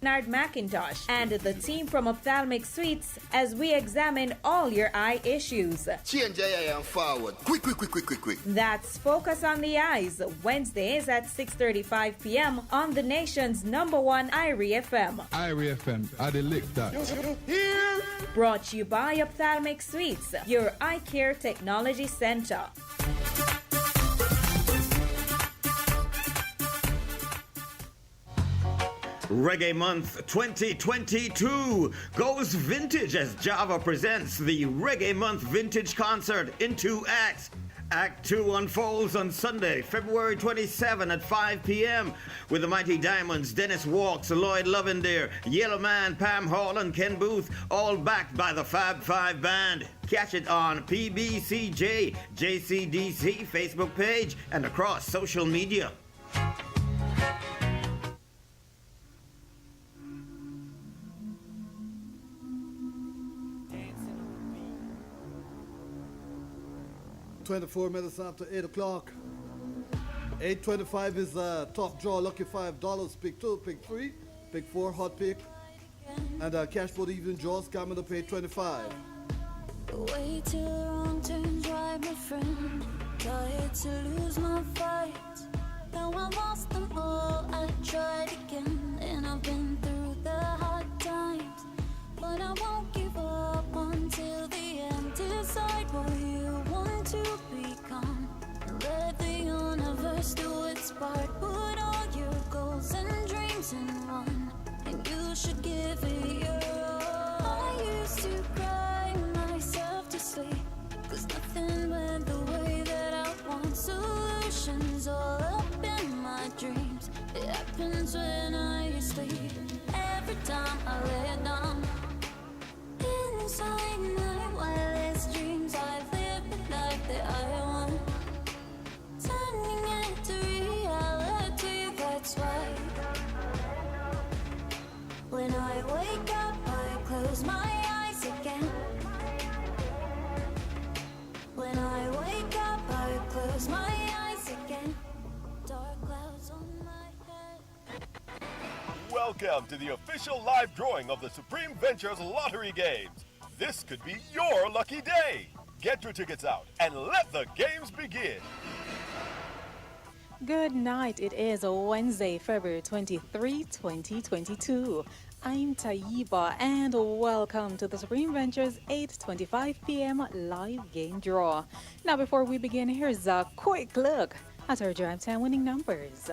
Bernard McIntosh and the team from Ophthalmic Suites as we examine all your eye issues. Change your eye and forward. Quick. That's Focus on the Eyes, Wednesdays at 6:35 p.m. on the nation's #1 Irie FM. Irie FM, I lick that. Brought to you by Ophthalmic Suites, your eye care technology center. Reggae Month 2022 goes vintage as Java presents the Reggae Month Vintage Concert in 2 acts. Act 2 unfolds on Sunday, February 27 at 5 p.m. with the Mighty Diamonds, Dennis Walks, Lloyd Lovendeer, Yellow Man, Pam Hall, and Ken Booth, all backed by the Fab Five Band. Catch it on PBCJ, JCDC Facebook page and across social media. $24 after 8 o'clock. 8:25 is top draw, lucky $5. Pick 2, pick 3, pick 4, hot pick. And cash for the evening draws coming up 8:25. Way too long turns right, my friend. Tired to lose my fight. Though I lost them all, I tried again. And I've been through the hard times. But I won't give up until the end. Decide what you want to become. Let the universe do its part. Put all your goals and dreams in one. And you should give it your all. I used to cry myself to sleep. Cause nothing went the way that I want. Solutions all up in my dreams. It happens when I sleep. Every time I lay down. Inside my wildest dreams, I live the life that I want. Turning it to reality, that's why. When I wake up, I close my eyes again. When I wake up, I close my eyes again. Dark clouds on my head. Welcome to the official live drawing of the Supreme Ventures Lottery Games. This could be your lucky day. Get your tickets out and let the games begin. Good night. It is Wednesday, February 23, 2022. I'm Taiba and welcome to the Supreme Ventures 8:25 p.m. live game draw. Now before we begin, here's a quick look at our drive time winning numbers.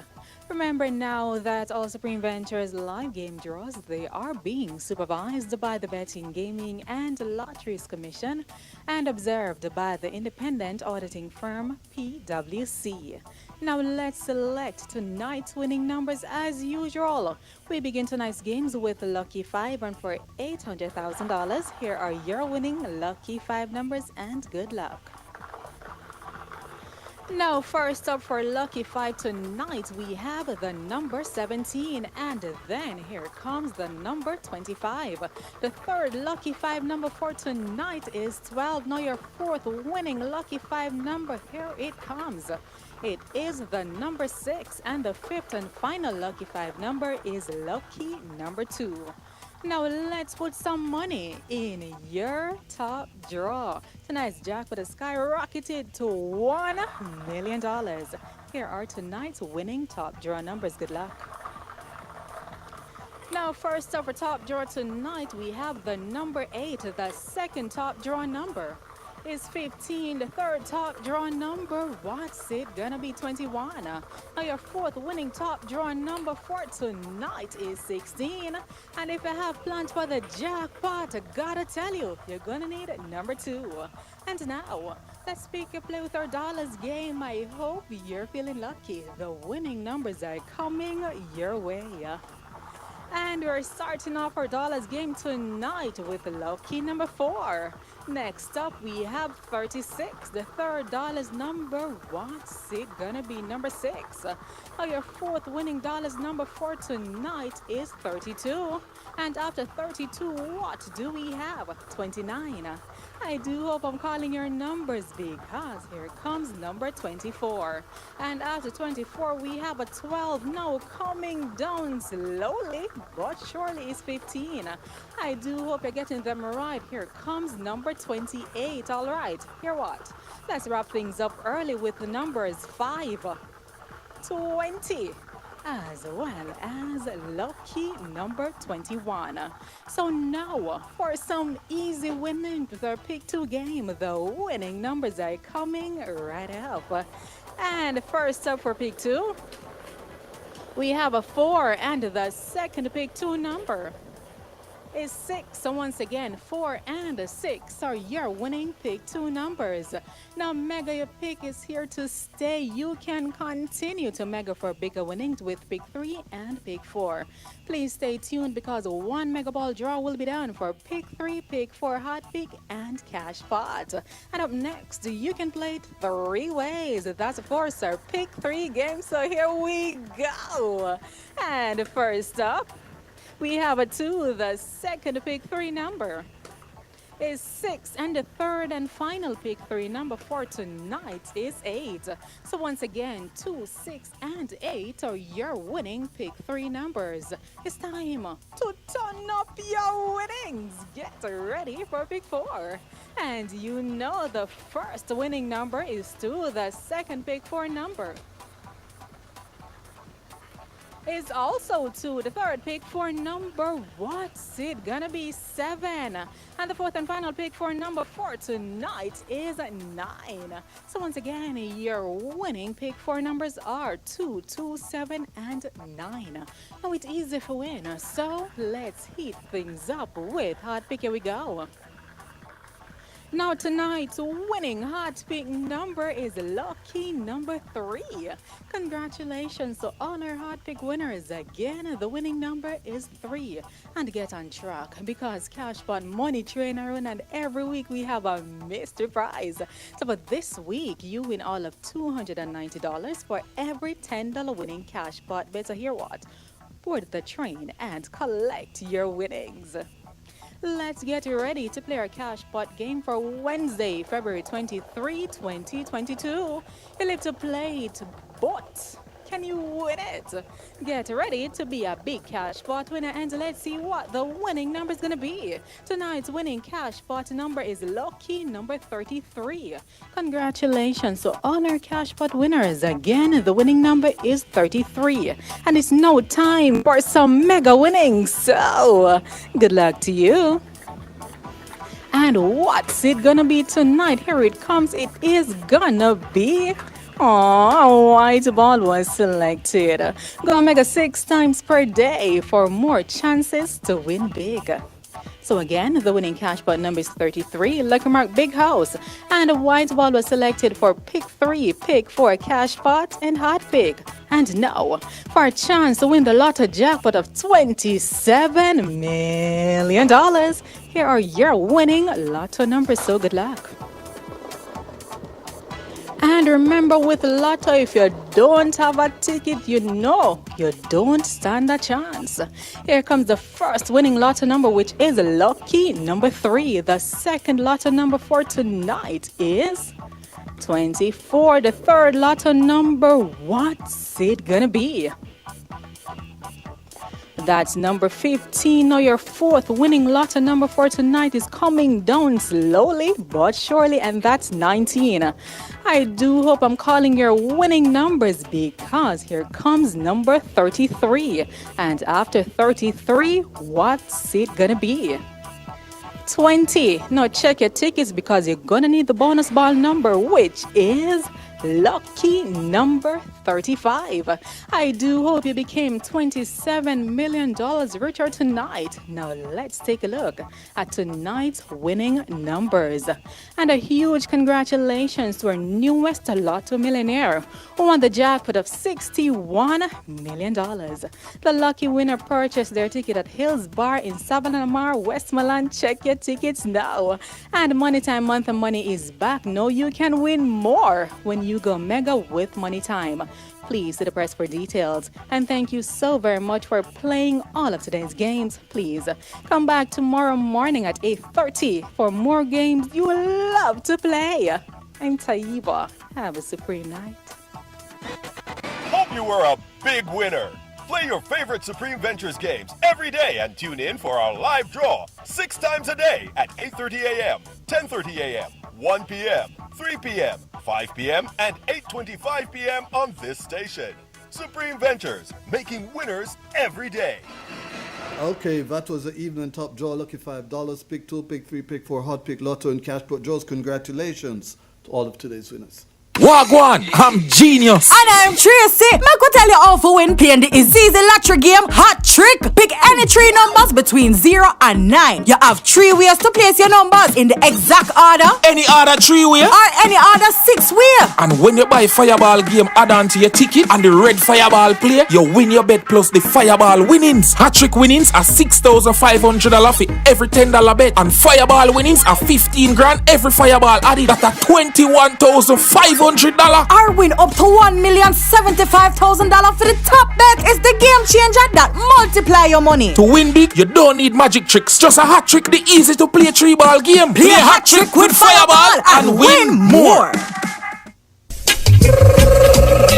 Remember now that all Supreme Ventures live game draws, they are being supervised by the Betting, Gaming and Lotteries Commission and observed by the independent auditing firm PwC. Now let's select tonight's winning numbers as usual. We begin tonight's games with Lucky 5 and for $800,000. Here are your winning Lucky 5 numbers and good luck. Now, first up for Lucky 5 tonight, we have the number 17, and then here comes the number 25. The third Lucky 5 number for tonight is 12. Now, your fourth winning Lucky 5 number, here it comes. It is the number 6, and the fifth and final Lucky 5 number is Lucky number 2. Now let's put some money in your top draw. Tonight's jackpot has skyrocketed to $1 million. Here are tonight's winning top draw numbers. Good luck. Now first up for top draw tonight, we have the number 8. The second top draw number is 15. The third top draw number, what's it gonna be? 21. Now your fourth winning top draw number for tonight is 16. And if you have plans for the jackpot, I gotta tell you, you're gonna need number 2. And now, let's pick a play with our dollars game. I hope you're feeling lucky. The winning numbers are coming your way. And we're starting off our dollars game tonight with lucky number 4. Next up, we have 36. The third dollars number. What's it gonna be? Number 6. Your fourth winning dollars number for tonight is 32. And after 32, what do we have? 29. I do hope I'm calling your numbers because here comes number 24. And after 24, we have a 12. Now coming down slowly, but surely is 15. I do hope you're getting them right. Here comes number 28. All right, here what? Let's wrap things up early with the numbers 5, 20, as well as lucky number 21. So now for some easy winning with our pick 2 game, the winning numbers are coming right up. And first up for pick 2, we have a 4, and the second pick 2 number is 6. So once again, 4 and 6 are your winning pick 2 numbers. Now Mega, your pick is here to stay. You can continue to Mega for bigger winnings with pick 3 and pick 4. Please stay tuned because one Mega Ball draw will be done for pick 3, pick 4 hot pick and cash pot. And up next, you can play it 3 ways. That's of course our pick 3 game. So here we go. And first up, we have a 2. The second pick 3 number is 6, and the third and final pick 3 number for tonight is 8. So once again, 2, 6, and 8 are your winning pick 3 numbers. It's time to turn up your winnings. Get ready for pick 4. And you know the first winning number is 2. The second pick 4 number is also 2. The third pick for number, what's it gonna be? 7. And the fourth and final pick for number 4 tonight is 9. So once again, your winning pick 4 numbers are 2, 2, 7, and 9. Now it's easy for win, so let's heat things up with hot pick. Here we go. Now tonight's winning hot pick number is lucky number 3. Congratulations to all our hot pick winners. Again, the winning number is 3. And get on track because Cashpot Money Train are on, and every week we have a mystery prize. So for this week, you win all of $290 for every $10 winning Cashpot bet. So hear what? Board the train and collect your winnings. Let's get ready to play our cash pot game for Wednesday, February 23, 2022. You live to play it, but can you win it? Get ready to be a big cash pot winner, and let's see what the winning number is going to be. Tonight's winning cash pot number is lucky number 33. Congratulations to all our cash pot winners. Again, the winning number is 33. And it's now time for some mega winnings. So, good luck to you. And what's it gonna be tonight? Here it comes. It is gonna be... Oh, white ball was selected. Go Mega 6 times per day for more chances to win big. So again, the winning cash pot number is 33, lucky mark big house. And a white ball was selected for pick 3, pick 4 cash pot and hot pick. And now, for a chance to win the lotto jackpot of $27 million, here are your winning lotto numbers. So good luck. And remember, with Lotto, if you don't have a ticket, you know you don't stand a chance. Here comes the first winning Lotto number, which is lucky number 3. The second Lotto number for tonight is 24. The third Lotto number, what's it gonna be? That's number 15. Now your fourth winning lotto number for tonight is coming down slowly but surely, and that's 19. I do hope I'm calling your winning numbers because here comes number 33. And after 33, what's it gonna be? 20. Now check your tickets because you're gonna need the bonus ball number, which is lucky number 35. I do hope you became $27 million richer tonight. Now let's take a look at tonight's winning numbers. And a huge congratulations to our newest Lotto millionaire who won the jackpot of $61 million. The lucky winner purchased their ticket at Hills Bar in Savanamar, Westmoreland. Check your tickets now. And Money Time Month of Money is back. Now you can win more when you go mega with Money Time. Please see the press for details. And thank you so very much for playing all of today's games. Please come back tomorrow morning at 8:30 for more games you love to play. I'm Taiba. Have a supreme night. Hope you were a big winner. Play your favorite Supreme Ventures games every day and tune in for our live draw 6 times a day at 8:30 a.m., 10:30 a.m., 1 p.m., 3 p.m., 5 p.m., and 8:25 p.m. on this station. Supreme Ventures, making winners every day. Okay, that was the evening top draw. Lucky $5. Pick 2, pick 3, pick 4, hot pick, lotto, and cash pot draws. Congratulations to all of today's winners. Wagwan, I'm genius. And I'm Tracy. I could tell you how to win playing the easy lottery game Hot Trick. Pick any 3 numbers between 0 and 9. You have 3 ways to place your numbers in the exact order. Any other 3 way? Or any other 6 way. And when you buy Fireball game, add on to your ticket and the red Fireball play, you win your bet plus the Fireball winnings. Hot Trick winnings are $6,500 for every $10 bet. And Fireball winnings are $15,000 every Fireball added. That's a $21,500. Or win up to $1,075,000 for the top bet. It's the game changer that multiply your money. To win big, you don't need magic tricks. Just a Hot Trick, the easy to play 3-ball game. Play Hot Trick with Fireball and win more.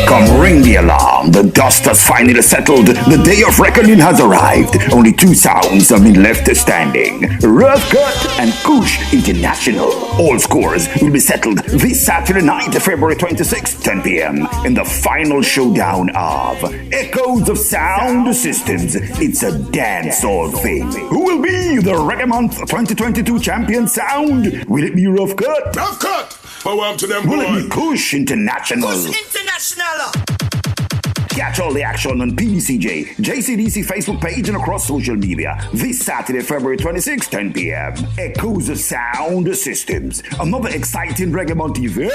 Come ring the alarm. The dust has finally settled. The day of reckoning has arrived. Only 2 sounds have been left standing. Rough Cut and Kush International. All scores will be settled this Saturday night, February 26th, 10 p.m. in the final showdown of Echoes of Sound Systems. It's a dancehall thing. Who will be the Reggae Month 2022 champion sound? Will it be Rough Cut? Rough Cut! Power to them, Will it be Kush International? Kush International! Catch all the action on PDCJ, JCDC Facebook page and across social media this Saturday, February 26th, 10 p.m. Echoes of Sound Systems. Another exciting Reggae Month event.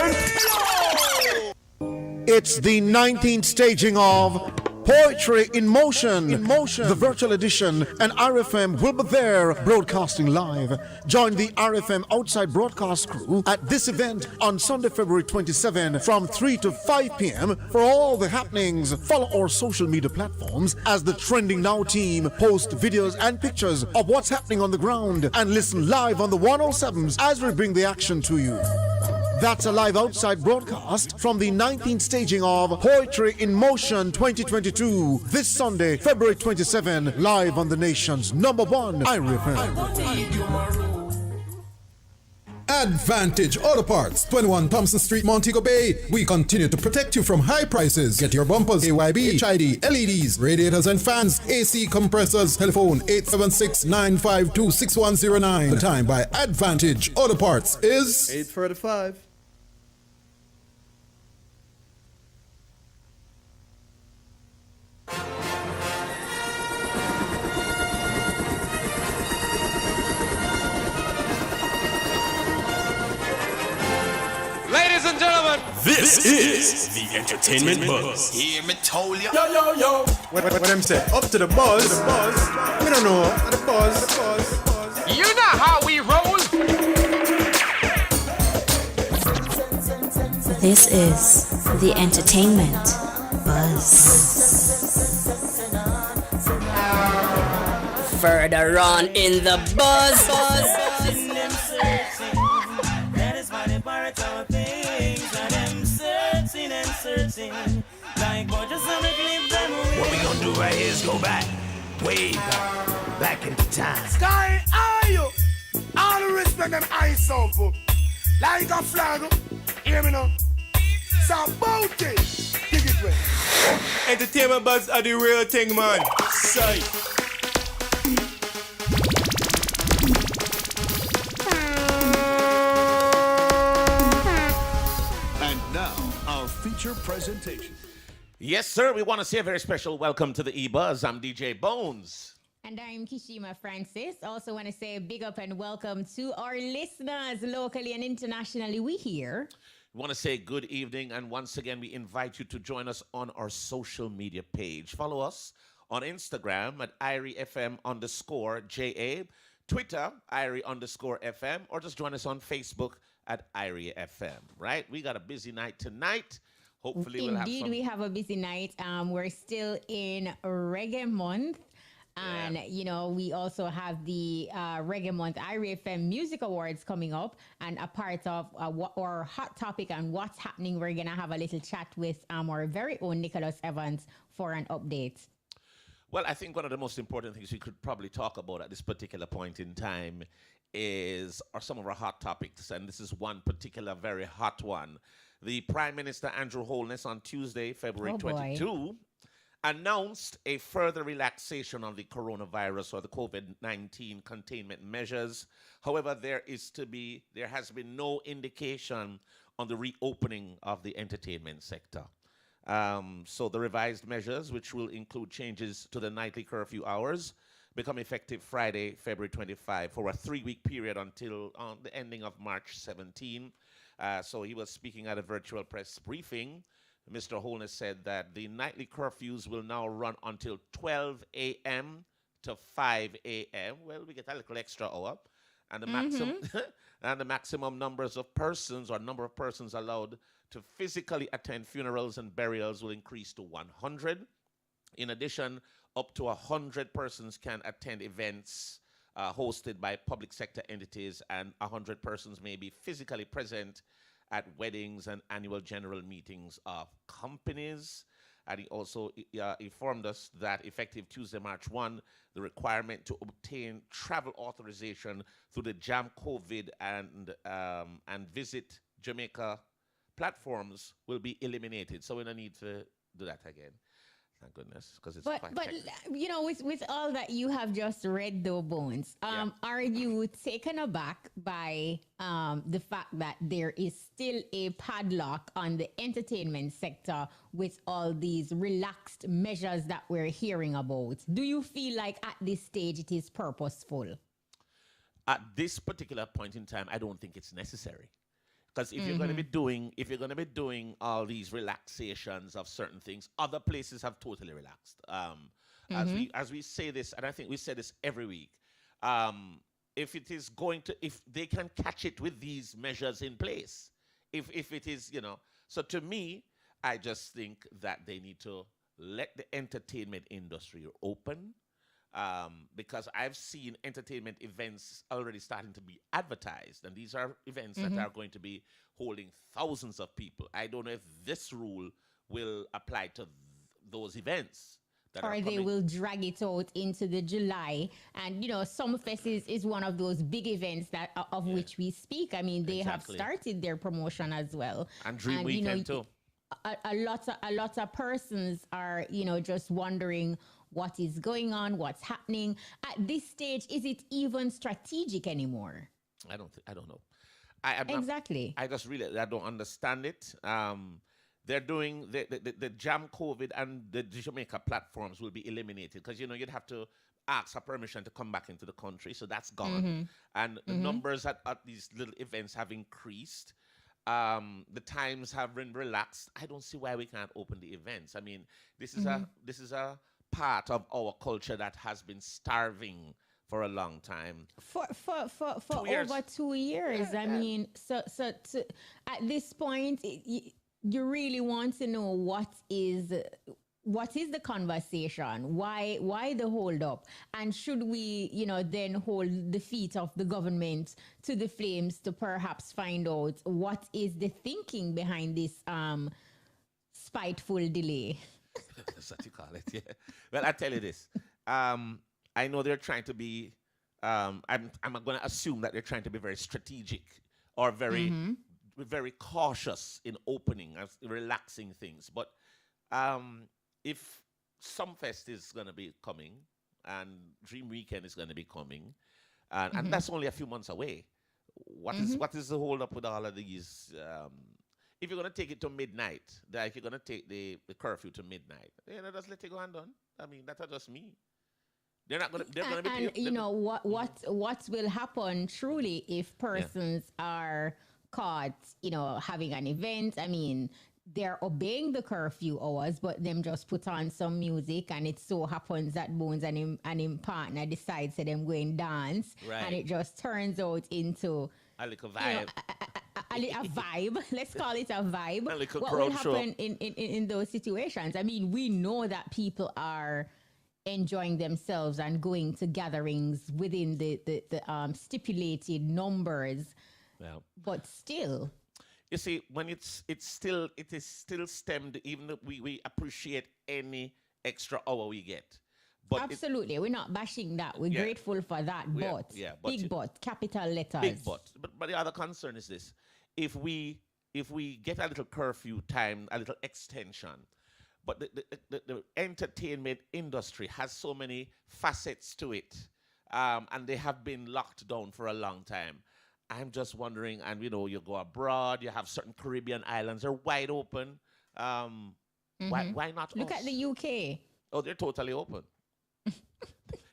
It's the 19th staging of Poetry in Motion, the virtual edition, and RFM will be there broadcasting live. Join the RFM Outside Broadcast crew at this event on Sunday, February 27 from 3 to 5 p.m. for all the happenings. Follow our social media platforms as the Trending Now team post videos and pictures of what's happening on the ground and listen live on the 107s as we bring the action to you. That's a live outside broadcast from the 19th staging of Poetry in Motion 2022 this Sunday, February 27, live on the nation's #1 IRFM. Advantage Auto Parts, 21 Thompson Street, Montego Bay. We continue to protect you from high prices. Get your bumpers, AYB, HID, LEDs, radiators and fans, AC compressors. Telephone 876-952-6109. The time by Advantage Auto Parts is 8:35. Ladies and gentlemen, this is the Entertainment Buzz. Hear me told ya. Yo, yo, yo. What them say? Up to the buzz. We don't know. The buzz. You know how we roll. This is the Entertainment Buzz. Further on in the buzz. What we gonna do right here is go back, way back into time. Sky, are you? All the respect them eyes so full. Like a flag, hear me now. So about it, dig it way. Entertainment Buzz are the real thing, man. Sight. And now, our feature presentation. Yes, sir. We want to say a very special welcome to the EBUZZ. I'm DJ Bones. And I'm Kishima Francis. Also want to say a big up and welcome to our listeners locally and internationally. We here. We want to say good evening, and once again, we invite you to join us on our social media page. Follow us on Instagram at IRIFM_JA, Twitter, IRI_FM, or just join us on Facebook at IRIFM, right? We got a busy night tonight. Hopefully we'll have some... Indeed, we have a busy night. We're still in Reggae Month. And, you know, we also have the Reggae Month IRFM Music Awards coming up. And a part of our hot topic and what's happening, we're going to have a little chat with our very own Nicholas Evans for an update. Well, I think one of the most important things we could probably talk about at this particular point in time are some of our hot topics. And this is one particular very hot one. The Prime Minister, Andrew Holness, on Tuesday, February 22, announced a further relaxation on the coronavirus or the COVID-19 containment measures. However, there has been no indication on the reopening of the entertainment sector. So the revised measures, which will include changes to the nightly curfew hours, become effective Friday, February 25, for a 3-week period until the ending of March 17. So he was speaking at a virtual press briefing. Mr. Holness said that the nightly curfews will now run until 12 a.m. to 5 a.m. Well, we get a little extra hour. And the maximum and the maximum numbers of persons or number of persons allowed to physically attend funerals and burials will increase to 100. In addition, up to 100 persons can attend events hosted by public sector entities, and 100 persons may be physically present at weddings and annual general meetings of companies. And he also informed us that effective Tuesday, March 1, the requirement to obtain travel authorization through the Jam COVID and Visit Jamaica platforms will be eliminated. So we don't need to do that again. Thank goodness, because it's quite technical. You know, with all that you have just read, though, Bones, are you taken aback by the fact that there is still a padlock on the entertainment sector with all these relaxed measures that we're hearing about? Do you feel like at this stage it is purposeful? At this particular point in time, I don't think it's necessary. Because if you're going to be doing all these relaxations of certain things, other places have totally relaxed. As we say this, and I think we say this every week, if they can catch it with these measures in place, if it is, you know, so to me, I just think that they need to let the entertainment industry open. Because I've seen entertainment events already starting to be advertised, and these are events that are going to be holding thousands of people. I don't know if this rule will apply to those events. Or they will drag it out into the July. And, you know, Summerfest is one of those big events that of which we speak. I mean, they have started their promotion as well. And Dream Weekend too. A lot of persons are, you know, just wondering what is going on, what's happening. At this stage, is it even strategic anymore? I don't know. Exactly. I don't understand it. They're doing the Jam COVID and the Jamaica platforms will be eliminated because, you know, you'd have to ask for permission to come back into the country. So that's gone. And the numbers at these little events have increased. The times have been relaxed. I don't see why we can't open the events. I mean, this is a part of our culture that has been starving for a long time. For over 2 years. I mean, so at this point, you really want to know what is the conversation? Why the hold up? And should we, you know, then hold the feet of the government to the flames to perhaps find out what is the thinking behind this spiteful delay? That's what you call it, yeah. Well, I tell you this. I know they're trying to be, I'm going to assume that they're trying to be very strategic or very cautious in opening, relaxing things. But if Sumfest is going to be coming and Dream Weekend is going to be coming, and that's only a few months away, what is the hold up with all of these if you're gonna take it to midnight, like you're gonna take the curfew to midnight, just let it go and done. I mean, that's just me. They're not gonna. They're gonna be. And you know what will happen truly if persons are caught, having an event. I mean, they're obeying the curfew hours, but them just put on some music, and it so happens that Bones and him partner decides to them go and dance, and it just turns out into a little vibe. A vibe. Let's call it a vibe. What will happen in those situations? I mean, we know that people are enjoying themselves and going to gatherings within the stipulated numbers, but still. You see, when it is still stemmed, even though we appreciate any extra hour we get. But absolutely, we're not bashing that. We're grateful for that, but big but, capital letters. Big but the other concern is this: if we get a little curfew time, a little extension, but the entertainment industry has so many facets to it, and they have been locked down for a long time. I'm just wondering, and you go abroad, you have certain Caribbean islands, they're wide open. Why not Look at the UK. Oh, they're totally open.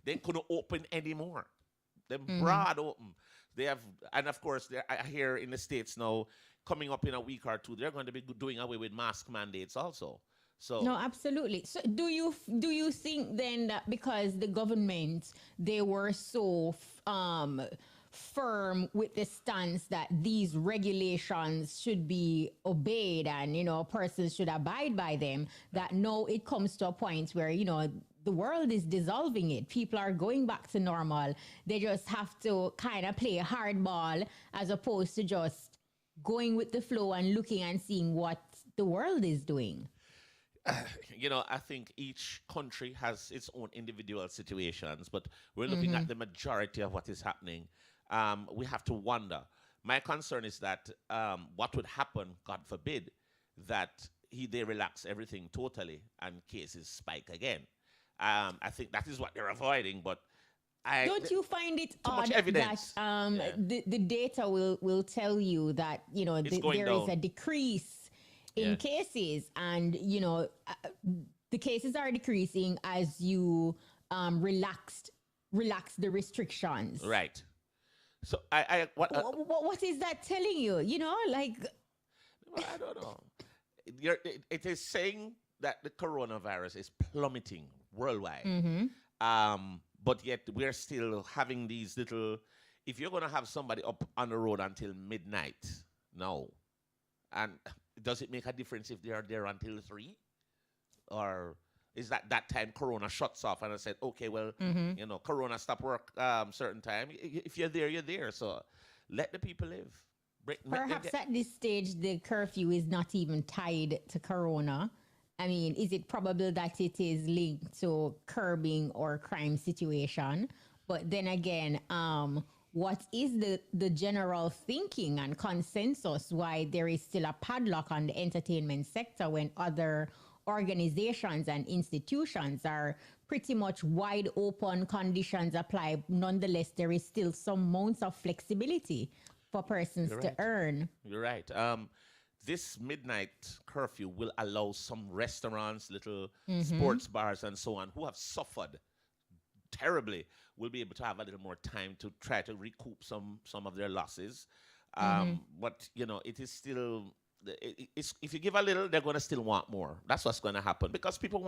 They couldn't open anymore. They're broad open. They have, and of course, I hear in the States now, coming up in a week or two, they're going to be doing away with mask mandates also. So no, absolutely. So do you think then that because the government, they were so firm with the stance that these regulations should be obeyed and persons should abide by them, that now it comes to a point where the world is dissolving it, people are going back to normal, they just have to kind of play hardball as opposed to just going with the flow and looking and seeing what the world is doing? I think each country has its own individual situations, but we're looking at the majority of what is happening. We have to wonder. My concern is that what would happen, God forbid, that they relax everything totally and cases spike again. I think that is what they're avoiding, but don't you find it odd that the data will tell you that there is a decrease in cases, and the cases are decreasing as you relax the restrictions, right? So what is that telling you? I don't know. It is saying that the coronavirus is plummeting worldwide. But yet we're still having these little. If you're going to have somebody up on the road until midnight, no. And does it make a difference if they are there until 3? Or is that time Corona shuts off and I said, okay, well, Corona stop work certain time. If you're there, you're there. So let the people live. Perhaps at this stage, the curfew is not even tied to Corona. I mean, is it probable that it is linked to curbing or crime situation? But then again, what is the general thinking and consensus why there is still a padlock on the entertainment sector when other organizations and institutions are pretty much wide open, conditions apply? Nonetheless, there is still some amounts of flexibility for persons to earn. You're right. This midnight curfew will allow some restaurants, little sports bars and so on, who have suffered terribly, will be able to have a little more time to try to recoup some of their losses. But, it is still... if you give a little, they're going to still want more. That's what's going to happen because people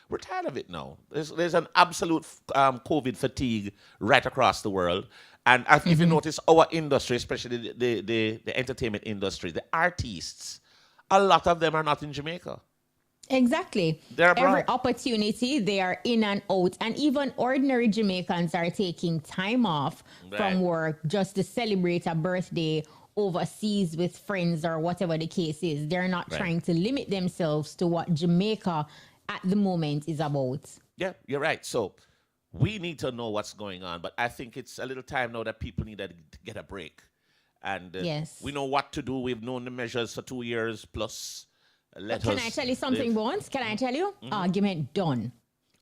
we're tired of it now. There's an absolute COVID fatigue right across the world. And if you notice, our industry, especially the entertainment industry, the artists, a lot of them are not in Jamaica. Exactly. Every opportunity, they are in and out. And even ordinary Jamaicans are taking time off from work just to celebrate a birthday overseas with friends or whatever the case is. They're not trying to limit themselves to what Jamaica at the moment is about. Yeah, you're right. So we need to know what's going on. But I think it's a little time now that people need to get a break. And we know what to do. We've known the measures for 2 years plus. Can I tell you something, Bones? Can I tell you? Argument done.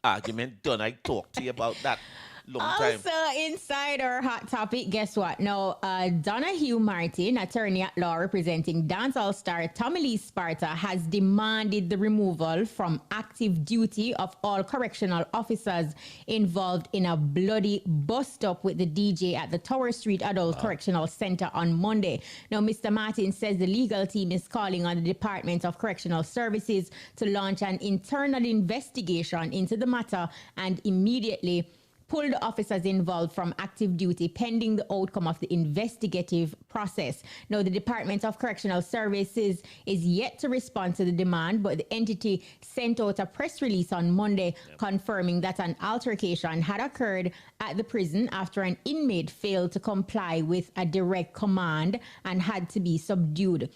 Argument done. I talked to you about that. long time. Also, inside our hot topic, guess what? Now, Donahue Martin, attorney at law representing dancehall star Tommy Lee Sparta, has demanded the removal from active duty of all correctional officers involved in a bloody bust-up with the DJ at the Tower Street Adult Correctional Center on Monday. Now, Mr. Martin says the legal team is calling on the Department of Correctional Services to launch an internal investigation into the matter and immediately pull the officers involved from active duty pending the outcome of the investigative process. Now, the Department of Correctional Services is yet to respond to the demand, but the entity sent out a press release on Monday confirming that an altercation had occurred at the prison after an inmate failed to comply with a direct command and had to be subdued.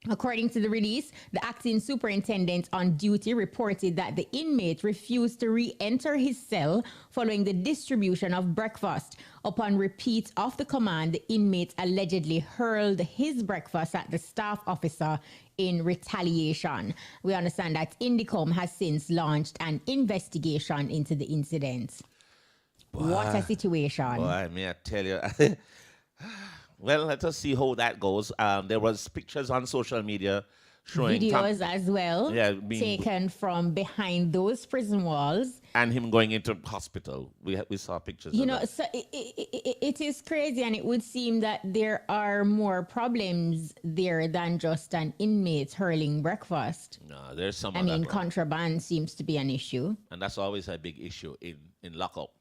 According to the release, the acting superintendent on duty reported that the inmate refused to re-enter his cell following the distribution of breakfast. Upon repeat of the command, the inmate allegedly hurled his breakfast at the staff officer in retaliation. We understand that Indicom has since launched an investigation into the incident. What a situation. Boy, may I tell you. Well, let us see how that goes. There was pictures on social media showing videos as well, taken from behind those prison walls, and him going into hospital. We saw pictures. You know, so it is crazy, and it would seem that there are more problems there than just an inmate hurling breakfast. No, there's some. I mean, contraband seems to be an issue, and that's always a big issue in lockup.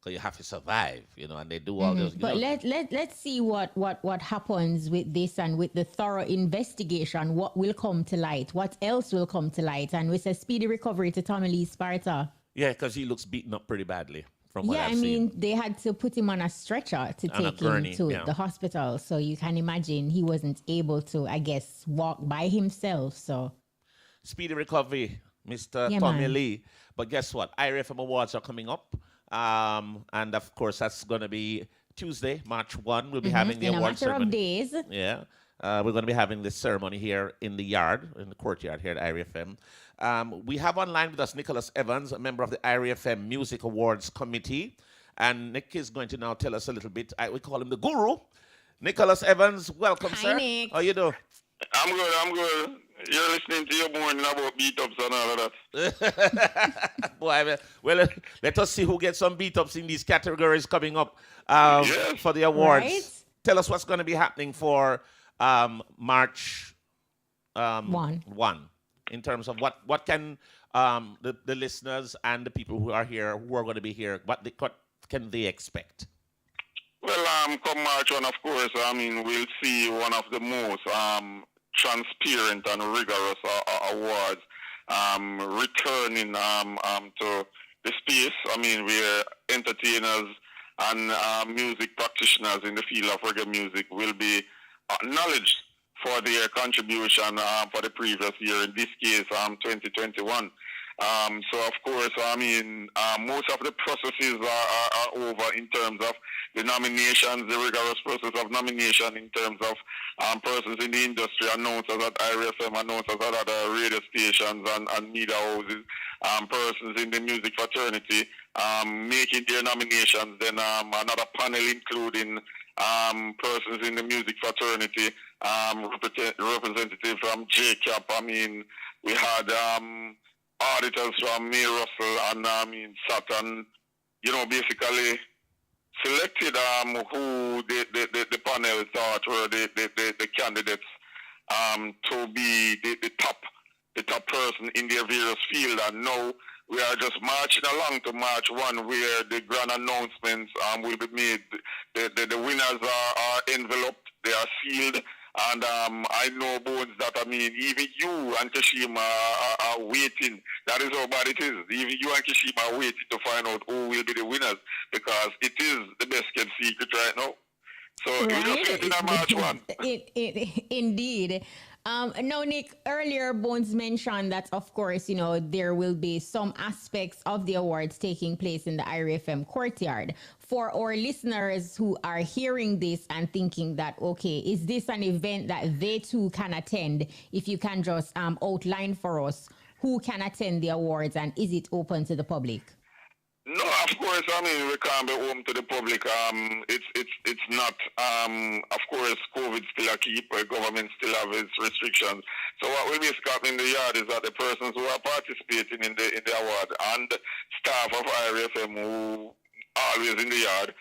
You have to survive, you know, and they do all those. But let's see what happens with this and with the thorough investigation. What will come to light? What else will come to light? And with a speedy recovery to Tommy Lee Sparta. Yeah, because he looks beaten up pretty badly from what I've seen. seen. They had to put him on a stretcher to take him to the hospital. So you can imagine he wasn't able to, I guess, walk by himself. So speedy recovery, Mr. Tommy Lee. But guess what? IRFM Awards are coming up. And of course, that's going to be Tuesday, March 1. We'll be having the award ceremony. In a matter of days. Yeah. We're going to be having this ceremony here in the yard, in the courtyard here at IRFM. We have online with us Nicholas Evans, a member of the IRFM Music Awards Committee. And Nick is going to now tell us a little bit. We call him the guru. Nicholas Evans, welcome, sir. Nick. How you doing? I'm good. You're listening to your morning about beat-ups and all of that. Boy, well, let us see who gets some beat-ups in these categories coming up for the awards. Right? Tell us what's going to be happening for March 1 in terms of what can the listeners and the people who are going to be here, what can they expect? Well, come March 1, of course, we'll see one of the most transparent and rigorous awards returning to the space. Where entertainers and music practitioners in the field of reggae music will be acknowledged for their contribution for the previous year, in this case, 2021. So, of course, most of the processes are over in terms of the nominations, the rigorous process of nomination in terms of persons in the industry, announcers at IRFM, announcers at other radio stations and media houses, persons in the music fraternity making their nominations. Then another panel including persons in the music fraternity, representative from JCAP. We had auditors from May Russell and sat and, basically selected who the panel thought were the candidates to be the top person in their various field. And now we are just marching along to March 1, where the grand announcements will be made. The winners are enveloped, they are sealed. And I know, Bones, that, even you and Kashima are waiting. That is how bad it is. Even you and Kashima are waiting to find out who will be the winners, because it is the best kept secret right now. So we're just waiting on March 1. Indeed. No, Nick, earlier Bones mentioned that, of course, there will be some aspects of the awards taking place in the IRFM courtyard. For our listeners who are hearing this and thinking that, okay, is this an event that they too can attend? If you can just outline for us who can attend the awards and is it open to the public? No, of course, I mean, we can't be home to the public. It's not. Of course, COVID still a keep. Government still have its restrictions. So what will be happening in the yard is that the persons who are participating in the award and staff of IRFM who always in the yard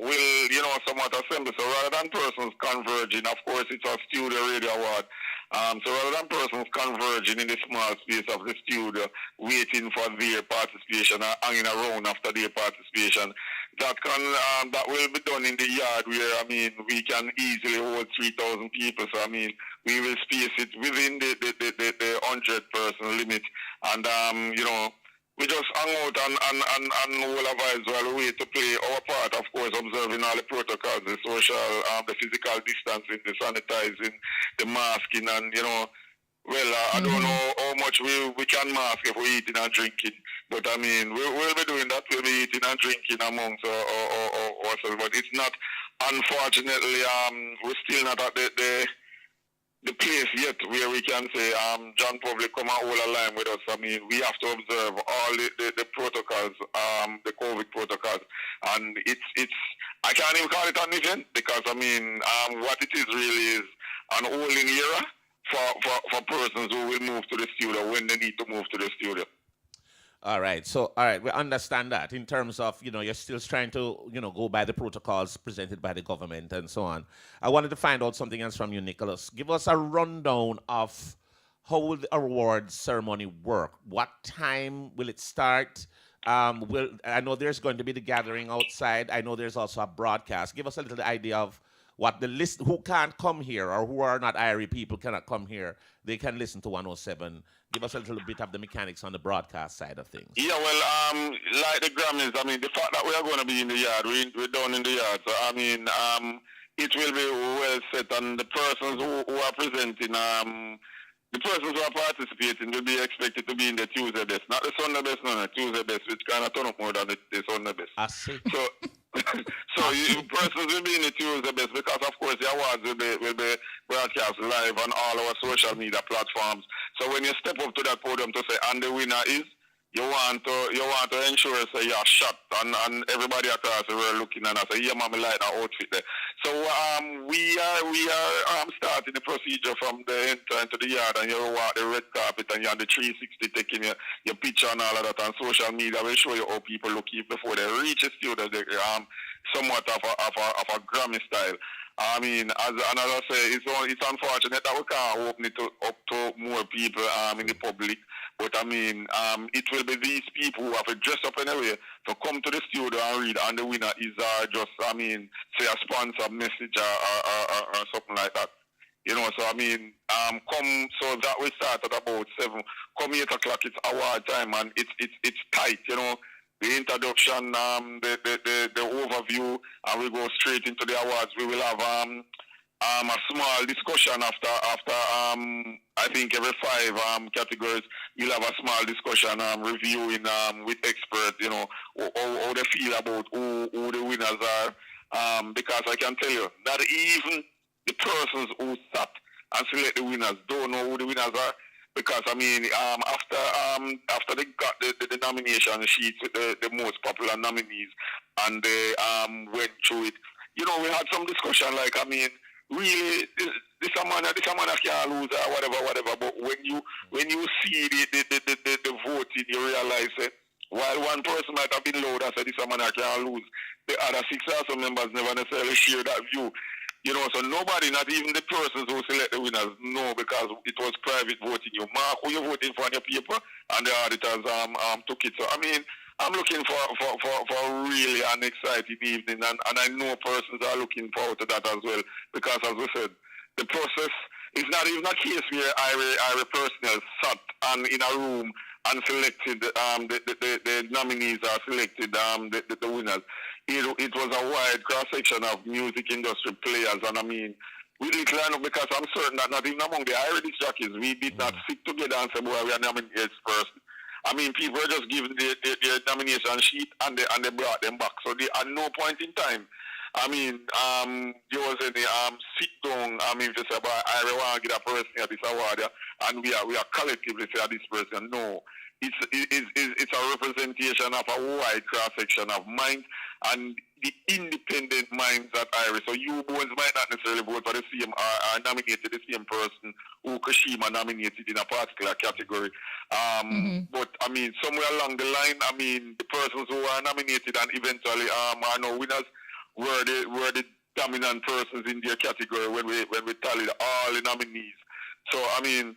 will, somewhat assemble. So rather than persons converging, of course, it's a studio radio award. So rather than persons converging in the small space of the studio, waiting for their participation or hanging around after their participation, that will be done in the yard where, we can easily hold 3,000 people. So, we will space it within the 100-person limit. And, we just hang out and all our vibes while we wait to play our part, of course, observing all the protocols, the social, the physical distancing, the sanitizing, the masking, and, I don't know how much we can mask if we're eating and drinking. But, we'll be doing that. We'll be eating and drinking amongst ourselves. But it's not, unfortunately, we're still not at the place yet where we can say, John Public, come and hold a line with us. We have to observe all the protocols, the COVID protocols. And it's I can't even call it an event because, what it is really is an holding era for persons who will move to the studio when they need to move to the studio. All right. So, we understand that in terms of, you're still trying to, go by the protocols presented by the government and so on. I wanted to find out something else from you, Nicholas. Give us a rundown of how will the awards ceremony work? What time will it start? I know there's going to be the gathering outside. I know there's also a broadcast. Give us a little idea of what the list, who can't come here or who are not IRE people cannot come here. They can listen to 107. Give us a little bit of the mechanics on the broadcast side of things. Yeah, well, like the Grammys, the fact that we are going to be in the yard, we're down in the yard. So, it will be well set, and the persons who are presenting, the persons who are participating will be expected to be in the Tuesday best, not the Sunday best, no, the Tuesday best, which kind of turn up more than the Sunday best. I see. So, persons will be in the Tuesday best because, of course, the awards will be broadcast live on all our social media platforms. So when you step up to that podium to say, and the winner is, you want to ensure say you're shot and everybody across the world looking and I say, yeah, mommy, like that outfit there. So we are starting the procedure from the enter into the yard, and you walk the red carpet and you're on the 360 taking your picture and all of that, and social media will show you how people look even before they reach the studio. They, somewhat of a Grammy style. As I say, it's unfortunate that we can't open it up to more people in the public. But it will be these people who have to dress up in a way to come to the studio and read, and the winner is just, say a sponsor message or something like that. So that we start at about 7. Come 8 o'clock, it's award time, and it's tight, The introduction, the overview, and we go straight into the awards. We will have a small discussion after I think every 5 categories. We'll have a small discussion reviewing with experts, how they feel about who the winners are. Because I can tell you, not even the persons who sat and select the winners don't know who the winners are. Because after they got the nomination sheets with the most popular nominees, and they went through it, we had some discussion like, really, this a man can't lose or whatever. But when you see the voting, you realize while one person might have been loud and said this a man can't lose, the other 6 also members never necessarily share that view. So nobody, not even the persons who select the winners, know, because it was private voting. You mark who you're voting for on your paper, and the auditors took it. So I'm looking for really an exciting evening, and I know persons are looking forward to that as well, because as we said, the process is not even a case where I personnel sat and in a room and selected the nominees are selected the winners. It was a wide cross-section of music industry players, and we declined because I'm certain that not even among the Irish jockeys, we did not sit together and say, well, we are nominating this person. People were just given their nomination sheet and they brought them back. So at no point in time, there was any sit down, to say, I want to get a person at this award, and we are collectively say this person. No. it's a representation of a wide cross section of minds and the independent minds at Iris. So you bones might not necessarily vote for the same or nominate the same person who Kashima nominated in a particular category. But I mean, somewhere along the line, I mean, the persons who are nominated and eventually are no winners were the dominant persons in their category when we tallied all the nominees. So I mean,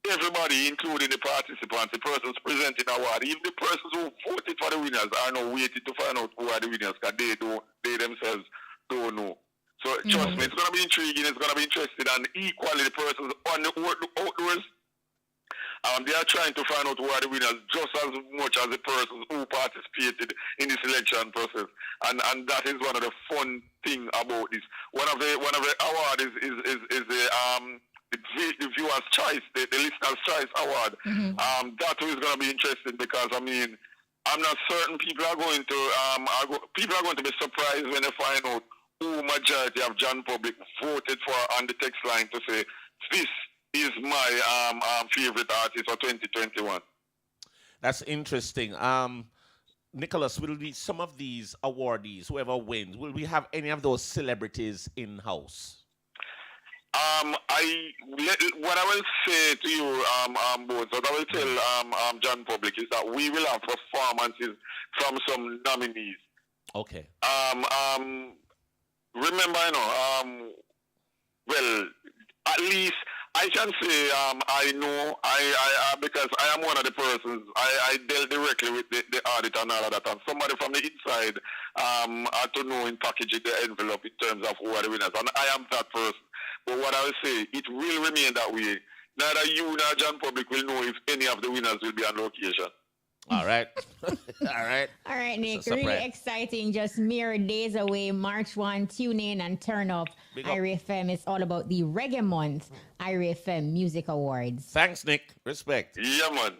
everybody, including the participants, the persons presenting the award, even the persons who voted for the winners are now waiting to find out who are the winners because they themselves don't know. So trust me, it's going to be intriguing, it's going to be interesting, and equally the persons on the outdoors, they are trying to find out who are the winners just as much as the persons who participated in the selection process, and that is one of the fun thing about this. One of the awards is the viewer's choice, the listener's choice award. That is going to be interesting because I mean, I'm not certain people are going to be surprised when they find out who majority of John public voted for on the text line to say this is my favorite artist for 2021. That's interesting. Nicholas, will be some of these awardees, whoever wins, will we have any of those celebrities in house? What I will say to you, both, what I will tell John Public is that we will have performances from some nominees. Okay. Remember, well, at least I can say I know because I am one of the persons. I dealt directly with the audit and all of that, and somebody from the inside had to know in packaging the envelope in terms of who are the winners, and I am that person. But what I will say, it will remain that way. Neither you nor John Public will know if any of the winners will be on location. All right. All right, Nick. Really exciting. Just mere days away. March 1. Tune in and turn up. IRA FM is all about the Reggae Month IRA FM Music Awards. Thanks, Nick. Respect. Yeah, man.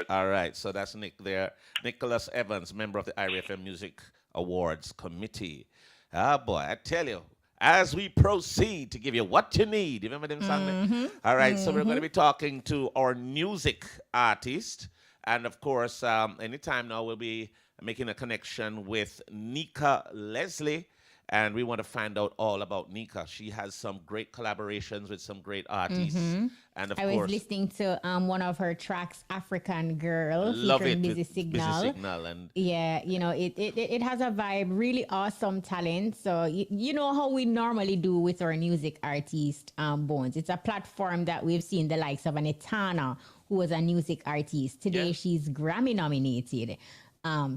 All right. So that's Nick there. Nicholas Evans, member of the IRA FM Music Awards Committee. Ah, boy, I tell you. As we proceed to give you what you need. You remember them song? All right, so we're going to be talking to our music artist. And of course, anytime now we'll be making a connection with Nika Leslie. And we want to find out all about Nika. She has some great collaborations with some great artists. And of I course, was listening to one of her tracks, African Girl, love featuring it Busy Signal. Busy Signal and yeah, it has a vibe, really awesome talent. So you know how we normally do with our music artist, Bones. It's a platform that we've seen the likes of an Etana, who was a music artist. Today she's Grammy nominated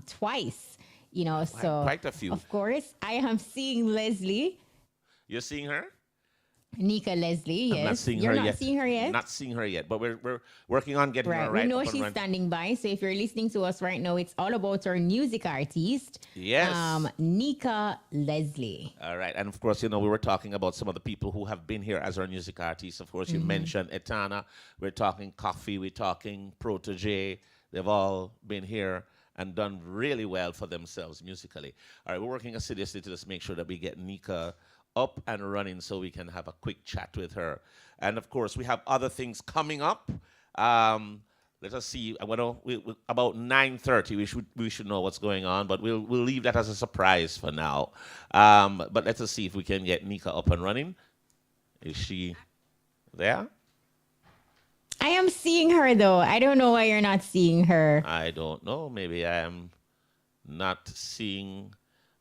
twice. So quite a few. Of course, I am seeing Leslie. You're seeing her? Nika Leslie, yes. I'm not seeing You're her not yet. seeing her yet? Not seeing her yet, but we're working on getting her right. We know up and she's running. standing by. So if you're listening to us right now, it's all about our music artist. Yes. Nika Leslie. All right. And of course, we were talking about some of the people who have been here as our music artists. Of course, you mentioned Etana. We're talking Coffee. We're talking Protege. They've all been here and done really well for themselves musically. All right, we're working assiduously to just make sure that we get Nika up and running so we can have a quick chat with her. And of course, we have other things coming up. Let us see. About 9:30, we should know what's going on, but we'll leave that as a surprise for now. But let us see if we can get Nika up and running. Is she there? I am seeing her, though. I don't know why you're not seeing her. I don't know. Maybe I am not seeing.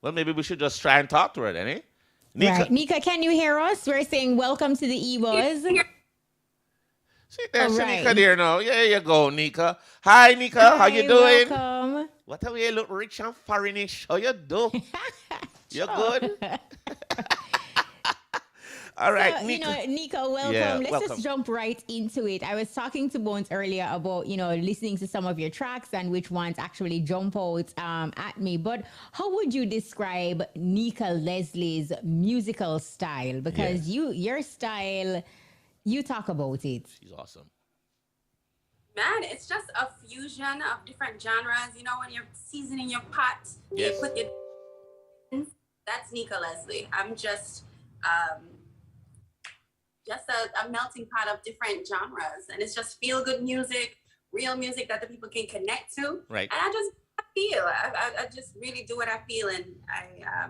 Well, maybe we should just try and talk to her then, eh? Nika. Right. Nika, can you hear us? We're saying welcome to the EBUZZ. See, there's right. Nika there now. There you go, Nika. Hi, Nika. How you doing? Welcome. What are you look rich and foreignish? How you do? You good? All right, so, Nika. Nika, welcome. Yeah, Let's welcome. just jump right into it. I was talking to Bones earlier about, listening to some of your tracks and which ones actually jump out at me. But how would you describe Nika Leslie's musical style? Because your style, you talk about it. She's awesome. Man, it's just a fusion of different genres. When you're seasoning your pot, Yes. you put your... That's Nika Leslie. I'm just a melting pot of different genres, and it's just feel good music real music that the people can connect to. Right. And I just really do what I feel, and I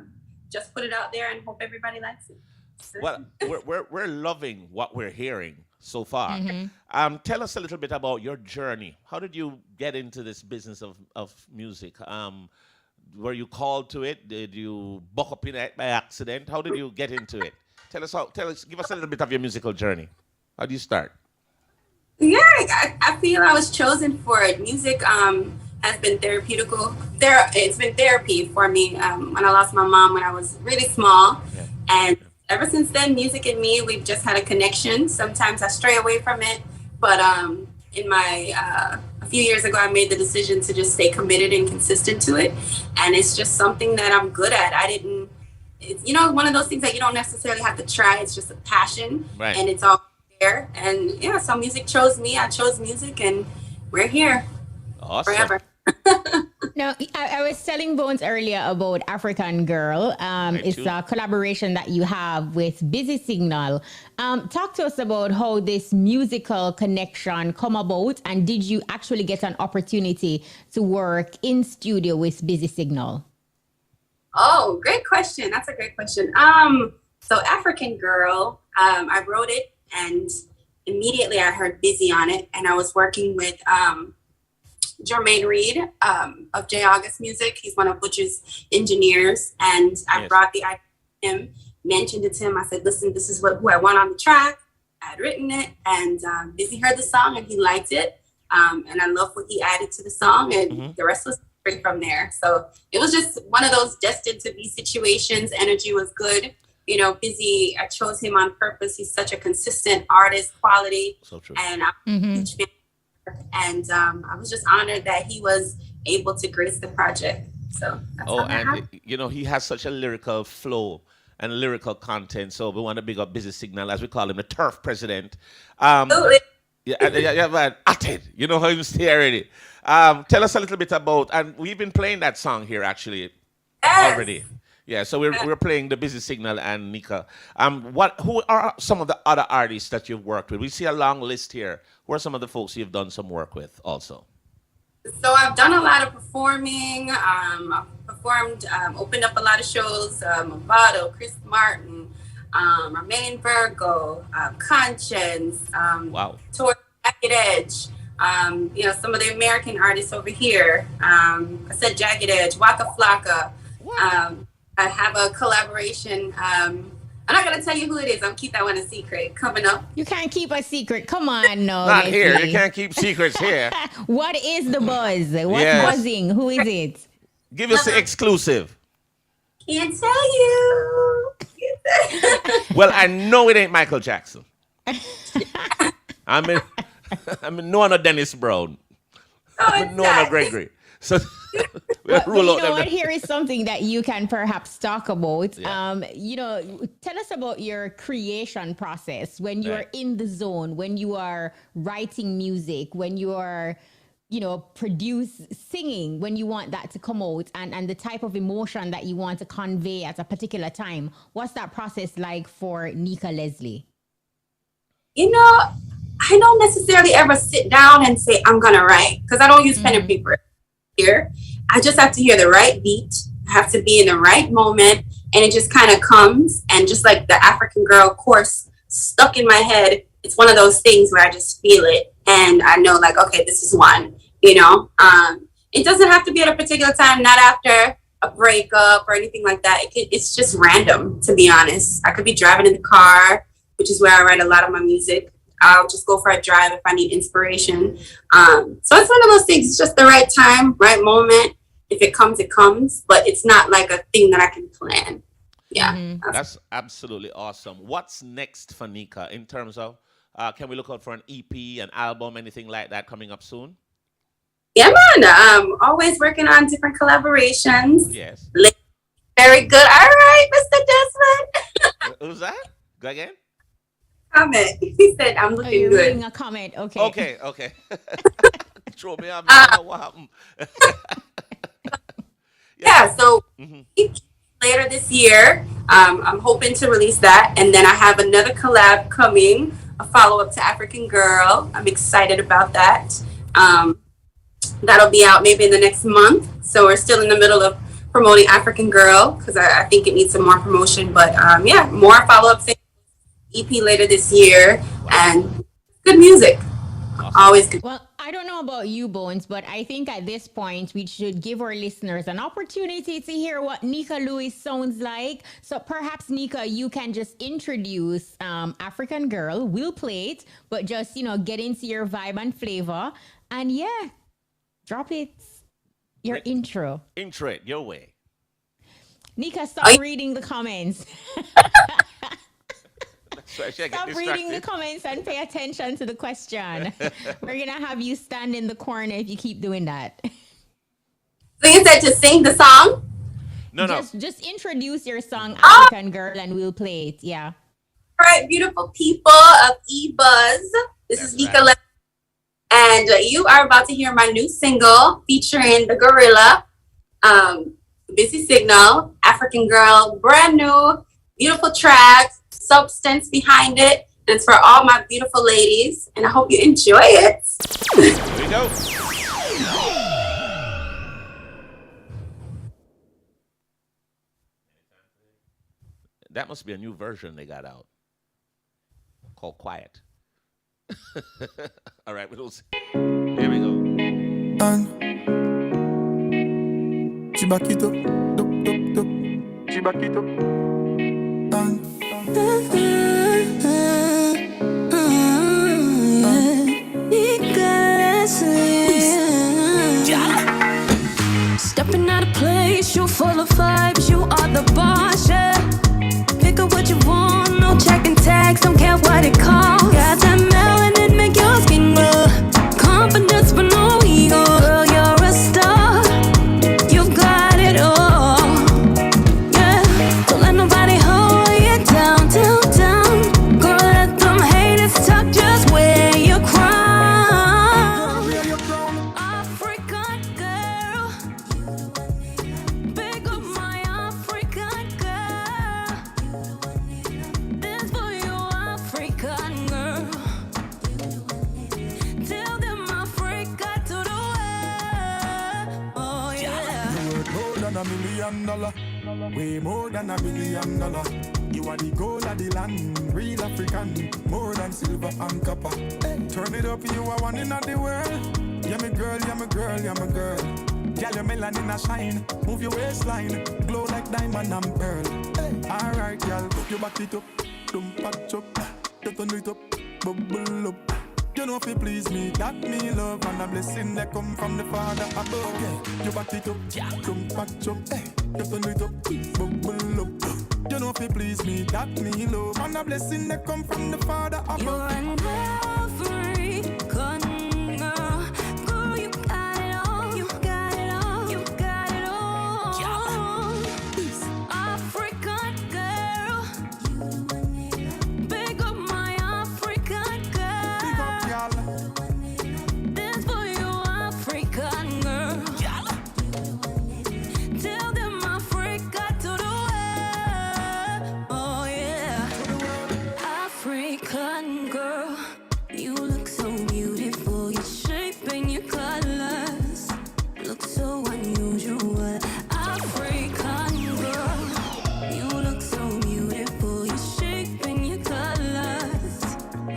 just put it out there and hope everybody likes it. Well, we're loving what we're hearing so far. Tell us a little bit about your journey. How did you get into this business of music? Were you called to it? Did you buck up in it by accident? How did you get into it? Give us a little bit of your musical journey. How do you start? Yeah, I feel I was chosen for it. Music has been therapeutical. It's been therapy for me when I lost my mom when I was really small. Yeah. And ever since then, music and me, we've just had a connection. Sometimes I stray away from it. But in my a few years ago, I made the decision to just stay committed and consistent to it. And it's just something that I'm good at. It's, one of those things that you don't necessarily have to try. It's just a passion. Right. And it's all there. And yeah, so music chose me. I chose music, and we're here. Awesome. Forever. Now, I was telling Bones earlier about African Girl. It's a collaboration that you have with Busy Signal. Talk to us about how this musical connection come about, and did you actually get an opportunity to work in studio with Busy Signal? Oh, great question. That's a great question. So African Girl, I wrote it, and immediately I heard Busy on it, and I was working with Jermaine Reed of J. August Music. He's one of Butch's engineers, and I brought the idea to him, mentioned it to him. I said, listen, this is who I want on the track. I had written it, and Busy heard the song, and he liked it, and I love what he added to the song, and the rest was straight from there. So it was just one of those destined to be situations. Energy was good. Busy, I chose him on purpose. He's such a consistent artist, quality. So true. And I'm a huge fan. And I was just honored that he was able to grace the project. So that's how that happened. He has such a lyrical flow and lyrical content. So we want to big up Busy Signal, as we call him, the turf president. Absolutely. Yeah, man, at it. You know how you stay already. Tell us a little bit about, and we've been playing that song here actually already. Yeah, so we're playing the Busy Signal and Nika. Who are some of the other artists that you've worked with? We see a long list here. Who are some of the folks you've done some work with also? So I've done a lot of performing. I've performed, opened up a lot of shows. Movado, Chris Martin, Romain Virgo, Conscience, Tori, Jagged Edge. Some of the American artists over here. I said Jagged Edge, Waka Flocka. I have a collaboration. I'm not going to tell you who it is. I'm going to keep that one a secret. Coming up. You can't keep a secret. Come on, no. Not here. You can't keep secrets here. What is the buzz? What's buzzing? Who is it? Give us the exclusive. Can't tell you. Well, I know it ain't Michael Jackson. I mean, no one of Dennis Brown. No one of Gregory. So but you know what? Here is something that you can perhaps talk about. Yeah. Tell us about your creation process when you are in the zone, when you are writing music, when you are, singing, when you want that to come out, and the type of emotion that you want to convey at a particular time. What's that process like for Nika Leslie? I don't necessarily ever sit down and say, I'm going to write, because I don't use pen and paper. I just have to hear the right beat. I have to be in the right moment, and it just kind of comes. And just like the African Girl course stuck in my head, it's one of those things where I just feel it, and I know, like, okay, this is one. It doesn't have to be at a particular time, not after a breakup or anything like that. It's just random, to be honest. I could be driving in the car, which is where I write a lot of my music. I'll just go for a drive if I need inspiration. So it's one of those things. It's just the right time, right moment. If it comes, it comes. But it's not like a thing that I can plan. Yeah. That's absolutely awesome. What's next for Nika in terms of, can we look out for an EP, an album, anything like that coming up soon? Yeah, man. Always working on different collaborations. Yes. Very good. All right, Mr. Desmond. Who's that? Go again? Comment. He said, I'm looking good. Reading a comment. Okay. Okay. Throw me out. What happened? So later this year, I'm hoping to release that. And then I have another collab coming, a follow-up to African Girl. I'm excited about that. That'll be out maybe in the next month. So we're still in the middle of promoting African Girl because I think it needs some more promotion. But yeah, more follow-up EP later this year and good music. Always good. Well, I don't know about you, Bones, but I think at this point we should give our listeners an opportunity to hear what Nika Lewis sounds like. So perhaps, Nika, you can just introduce African Girl. We'll play it, but just, get into your vibe and flavor. And yeah, drop it. Your intro. Intro it your way. Nika, stop reading the comments. Stop reading the comments and pay attention to the question. We're going to have you stand in the corner if you keep doing that. So you said to sing the song? No. Just introduce your song, African Girl, and we'll play it. Yeah. All right, beautiful people of EBUZZ. This is Nika Leslie. And you are about to hear my new single featuring the Gorilla, Busy Signal, African Girl, brand new, beautiful track, substance behind it. And it's for all my beautiful ladies. And I hope you enjoy it. Here we go. That must be a new version they got out called Quiet. All right, we'll see. Here we go. Chibaquito, Chibaquito. Nika Leslie. Stepping out of place, you full of vibes, you are the boss, yeah. Pick up what you want, no checking tags, don't care what it costs. Got that melanin, make your skin glow. Confidence but no ego. Girl, you're a star, you've got it all. Yeah, don't let nobody hold you down, down, down. Girl, let them haters talk, just wear your crown. African girl, big up my African girl. This for you, African girl. Tell them Africa to the world. Oh yeah. You worth more than $1 million, way more than $1 billion. You are the gold of the land, real African, more than silver and copper. Turn it up, you are one in the world. Yeah, my girl, yeah, my girl, yeah, my girl. Girl, your melanin a shine, move your waistline, glow like diamond and pearl. Alright, girl, put your back it up, don't patch up, you turn it up, bubble up. You know if you please me, that me love and a blessing that come from the Father above. Yeah, you back it up, don't patch up, you turn it up, bubble up. You know if you please me, that me love and a blessing that come from the Father above. You're an African girl. Girl, you got it all. You got it all. You got it all. African girl. Big up my African girl. Big up, y'all. This for you, African girl. Tell them Africa to the world. Oh yeah. African girl, you look so beautiful. Your shape and your colors look so unusual. African girl, you look so beautiful. Your shape and your colors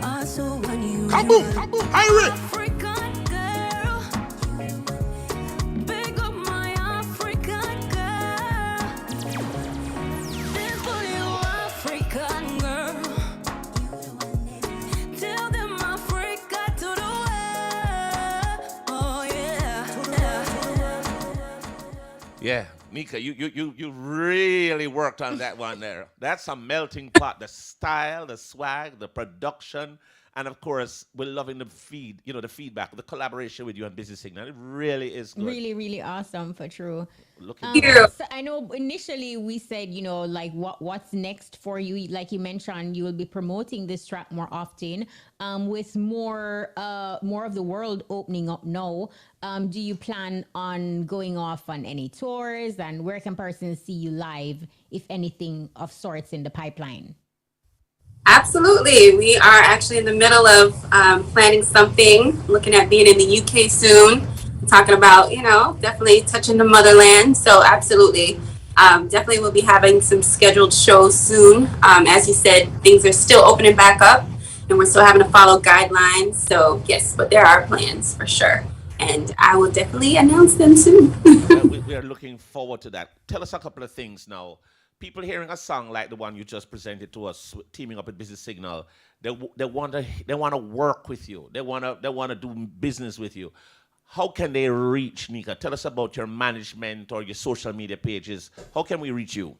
are so unusual. Kaboom! Pirate! African girl, big up my African girl. This for you, African girl. Tell them Africa to the world. Oh yeah. Yeah, Nika, you really worked on that one there. That's a melting pot. The style, the swag, the production, and of course, we're loving the feedback, the collaboration with you on Busy Signal. It really is good. Really, really awesome for true. Looking So I know initially we said, like what's next for you? Like you mentioned, you will be promoting this track more often, with more of the world opening up now. Do you plan on going off on any tours, and where can persons see you live, if anything of sorts in the pipeline? Absolutely. We are actually in the middle of planning something, looking at being in the UK soon, talking about, definitely touching the motherland. So, absolutely. Definitely we'll be having some scheduled shows soon. As you said, things are still opening back up and we're still having to follow guidelines. So, yes, but there are plans for sure. And I will definitely announce them soon. Well, we are looking forward to that. Tell us a couple of things now. People hearing a song like the one you just presented to us, teaming up with Busy Signal, they want to work with you. They want to do business with you. How can they reach Nika? Tell us about your management or your social media pages. How can we reach you?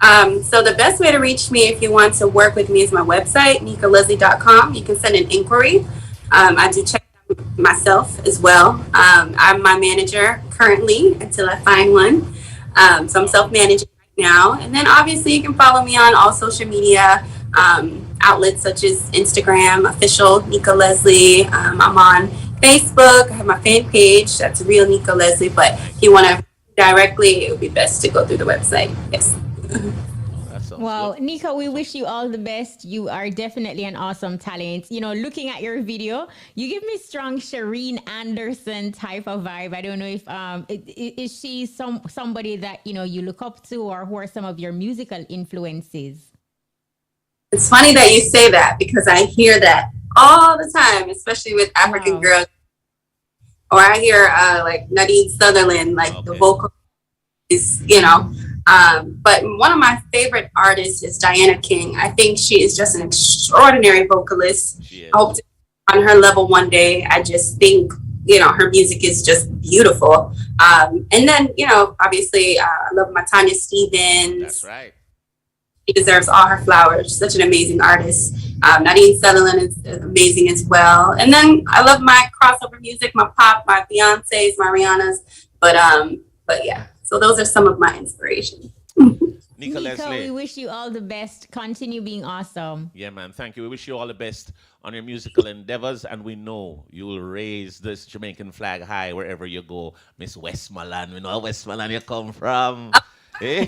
So the best way to reach me if you want to work with me is my website, nikaleslie.com. You can send an inquiry. I do check myself as well. I'm my manager currently until I find one. So I'm self-managing right now. And then obviously you can follow me on all social media outlets such as Instagram, official Nika Leslie. I'm on Facebook. I have my fan page. That's Real Nika Leslie. But if you want to directly, it would be best to go through the website. Yes. Well, Nika, we wish you all the best. You are definitely an awesome talent. Looking at your video, you give me strong Shireen Anderson type of vibe. I don't know if is she somebody that you look up to, or who are some of your musical influences? It's funny that you say that because I hear that all the time, especially with African girls. Or I hear like Nadine Sutherland, like the vocal is, but one of my favorite artists is Diana King. I think she is just an extraordinary vocalist. I hope to be on her level one day. I just think, her music is just beautiful. And then, obviously, I love my Tanya Stevens. That's right. She deserves all her flowers. She's such an amazing artist. Nadine Sutherland is amazing as well. And then I love my crossover music, my pop, my Beyonces, my Rihannas. But yeah. So those are some of my inspirations. Nika Leslie, we wish you all the best. Continue being awesome. Yeah, man. Thank you. We wish you all the best on your musical endeavors, and we know you will raise this Jamaican flag high wherever you go. Miss Westmoreland, we know where Westmoreland you come from. Eh?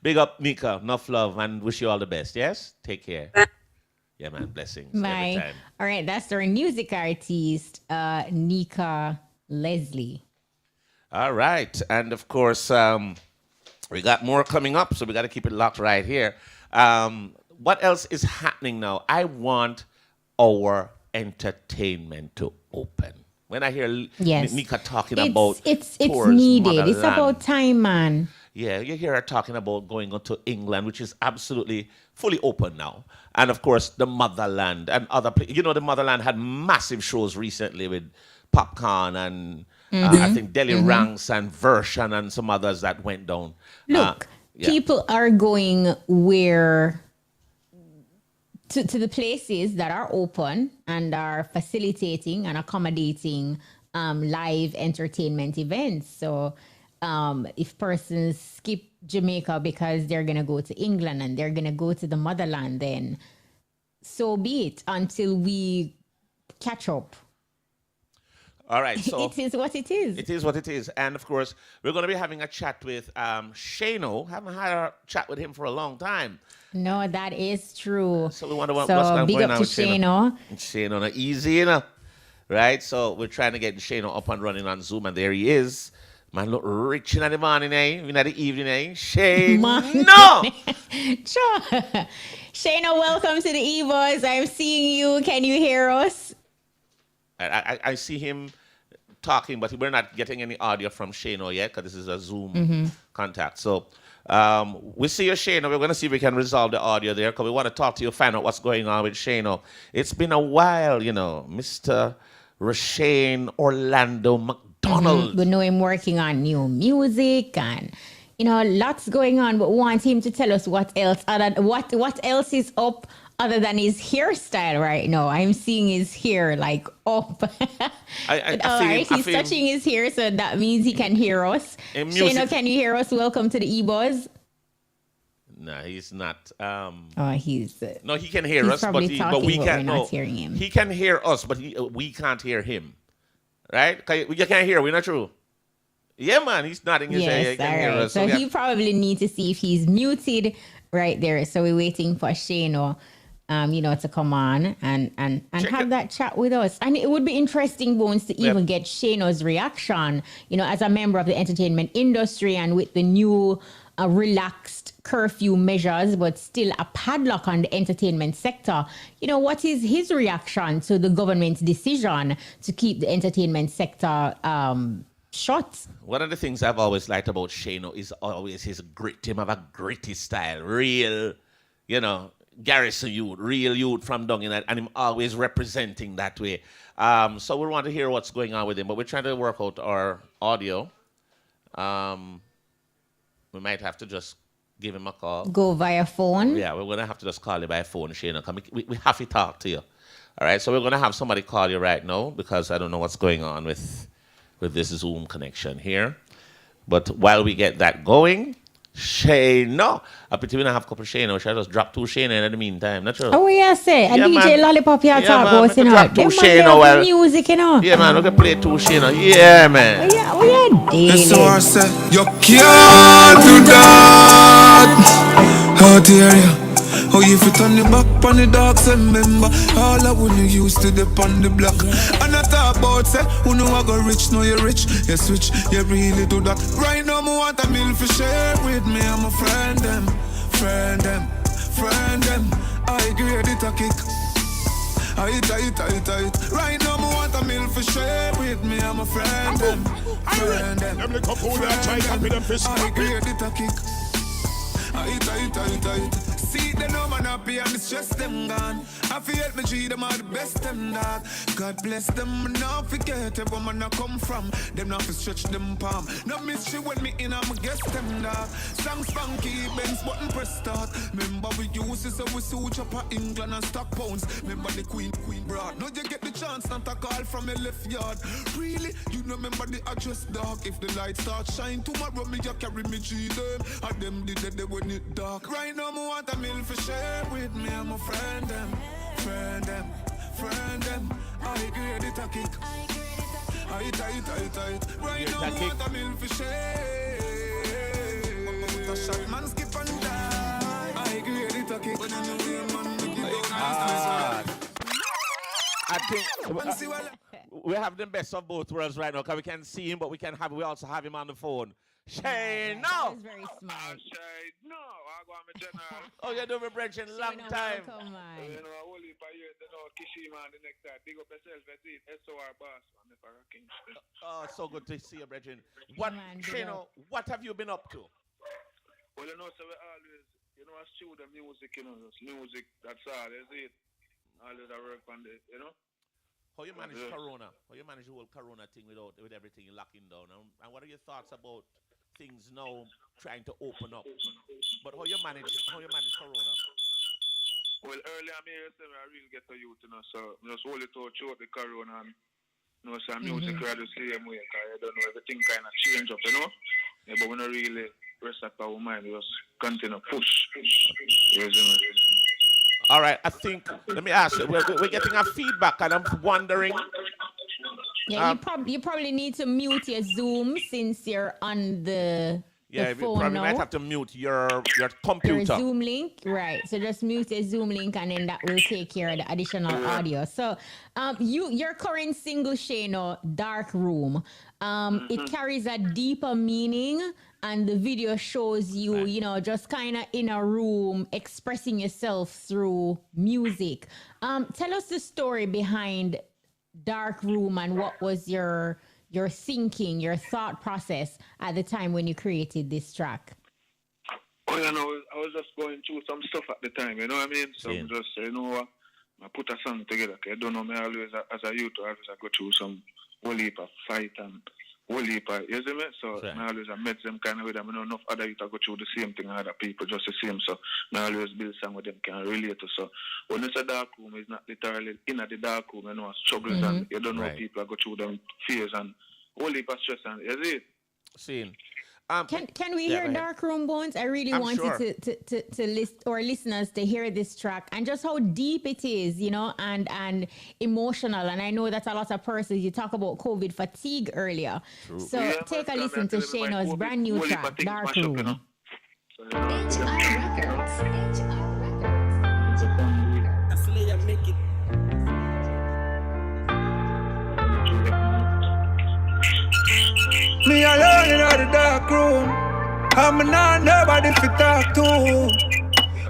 Big up, Nika. Enough love, and wish you all the best. Yes? Take care. Yeah, man. Blessings. Bye. Every time. All right. That's our music artist, Nika Leslie. All right. And of course, we got more coming up, so we got to keep it locked right here. What else is happening now? I want our entertainment to open. When I hear Nika talking about it's tours, needed. motherland, it's about time, man. Yeah, you hear her talking about going on to England, which is absolutely fully open now. And of course, the motherland and other places. The motherland had massive shows recently with Popcorn and I think Deli Ranks and Version and some others that went down. Look, people are going where to the places that are open and are facilitating and accommodating live entertainment events. So if persons skip Jamaica because they're going to go to England and they're going to go to the motherland, then so be it until we catch up. All right, so it is what it is. It is what it is. And of course, we're going to be having a chat with Shayno. Haven't had a chat with him for a long time. No, that is true. So we wonder what's big going up on to with Shayno. Shayno, not easy, right? So we're trying to get Shayno up and running on Zoom, and there he is. Man, look rich in the morning, in the evening, Shayno! Sure. Shayno, welcome to the EBUZZ. I'm seeing you. Can you hear us? I see him talking, but we're not getting any audio from Shayno yet because this is a Zoom contact. So we see you, Shayno. We're going to see if we can resolve the audio there because we want to talk to you, find out what's going on with Shayno. It's been a while, Mr. Rashane Orlando McDonald. We know him working on new music and, lots going on, but want him to tell us what else, what else is up other than his hairstyle right now. I'm seeing his hair like up. All right, he's touching his hair, so that means he can hear us. Shayno, can you hear us? Welcome to the EBUZZ. No, he's not. He's no, he can hear us, but we can't. We're not hearing him. He can hear us, but we can't hear him. Right? You can't hear. We're not true. Yeah, man, he's nodding his head. He can hear us. So he probably needs to see if he's muted right there. So we're waiting for Shayno, to come on and have that chat with us. And it would be interesting, Bones, to even get Shayno's reaction, as a member of the entertainment industry and with the new relaxed curfew measures, but still a padlock on the entertainment sector. What is his reaction to the government's decision to keep the entertainment sector shut? One of the things I've always liked about Shayno is always his grit. Him have a gritty style, real, garrison youth, real youth from down in that, and him always representing that way. So we want to hear what's going on with him, but we're trying to work out our audio. We might have to just give him a call. Go via phone? Yeah, we're going to have to just call you by phone, Shayno. We have to talk to you. All right, so we're going to have somebody call you right now because I don't know what's going on with this Zoom connection here. But while we get that going, Shayno. I put you in a half cup of Shayno. Should I just drop 2 Shayno in the meantime? Not sure. Oh, yeah, say. And DJ man. Lollipop here talk man, about, drop 2 Shayno. Well, music, Yeah, man, we can play 2 Shayno. Yeah, man. We are dealing. That's what I said. You can't do that. How dare you? Oh, if you turn your back on the dogs, remember all I when you used to dip on the block. And I talk about say, who know I go rich, know you're rich. You switch, you really do that. Right now, I want a meal for share with me. I'm a friend them. I agree, it a kick. I tight. Right now, I want a meal for share with me. I'm a friend them. I agree, it a kick. I tight. See them no man happy and the stress them gone. I feel me treat them all the best them dog. God bless them and not forget where man I come from. Them not to stretch them palm. No mystery when me in I'm guess them dog. Songs funky, Benz button press start. Remember we use this so we switch up England and stock pounds. Remember the Queen broad. Now you get the chance not a call from a left yard. Really? You know remember the address dark. If the light start shine tomorrow me you carry me G them. And them did they when it dark. Right now me want a meal for share with me. I'm a friend them. I agree it a kick. I tight. Right now me want a meal for share. Put a shot man skip and die. I agree it a kick. When you know we man make it I think we have the best of both worlds right now because we can see him, but we also have him on the phone. Shayno! That was very smart. Shayno! Oh, you're doing brethren long time. Come on. You know, I will leave by you, Kishima and the next time. Big up yourself, let's see. SOR boss, man, if I reckon. Oh, so good to see you, brethren. Shayno, what have you been up to? Well, so we always, I stew the music, just music, that's all, is it? Always I work on it, How you manage Corona? How you manage the whole Corona thing with everything locking down? And what are your thoughts about things now trying to open up? But how you manage Corona? Well, earlier I'm here, I really get to youth, so just hold it out throughout the Corona and some music are the same way, because I don't know, everything kind of change up, Yeah, but we don't really rest at our mind, we just continue push. All right, I think, let me ask you, we're getting a feedback and I'm wondering. Yeah, you probably need to mute your Zoom since you're on the phone you probably now. might have to mute your computer. Your Zoom link, right. So just mute your Zoom link and then that will take care of the additional audio. So your current single, Shayno, Dark Room, it carries a deeper meaning. And the video shows you, just kind of in a room expressing yourself through music. Tell us the story behind Dark Room and what was your thinking, your thought process at the time when you created this track. Well, I was just going through some stuff at the time, you know what I mean? So I'm just, I put a song together. I don't know, me always, as a youth, I go through some whole heap of fight and whole heap of, you see me? So I always met them kind of with them. Enough other youth go through the same thing, other people just the same. So I always build song with them, can relate to. So when it's a dark room, it's not literally in the dark room, struggles and you don't know people go through them fears and whole heap of stress and, you see? Seen. Can we hear Dark Room, Bones? I really wanted to list our listeners to hear this track and just how deep it is, and emotional. And I know that a lot of persons, you talk about COVID fatigue earlier. True. So take a listen to Shayno's brand new track, Dark Room. HI Record. Me alone in the dark room. I'm not nobody to talk to.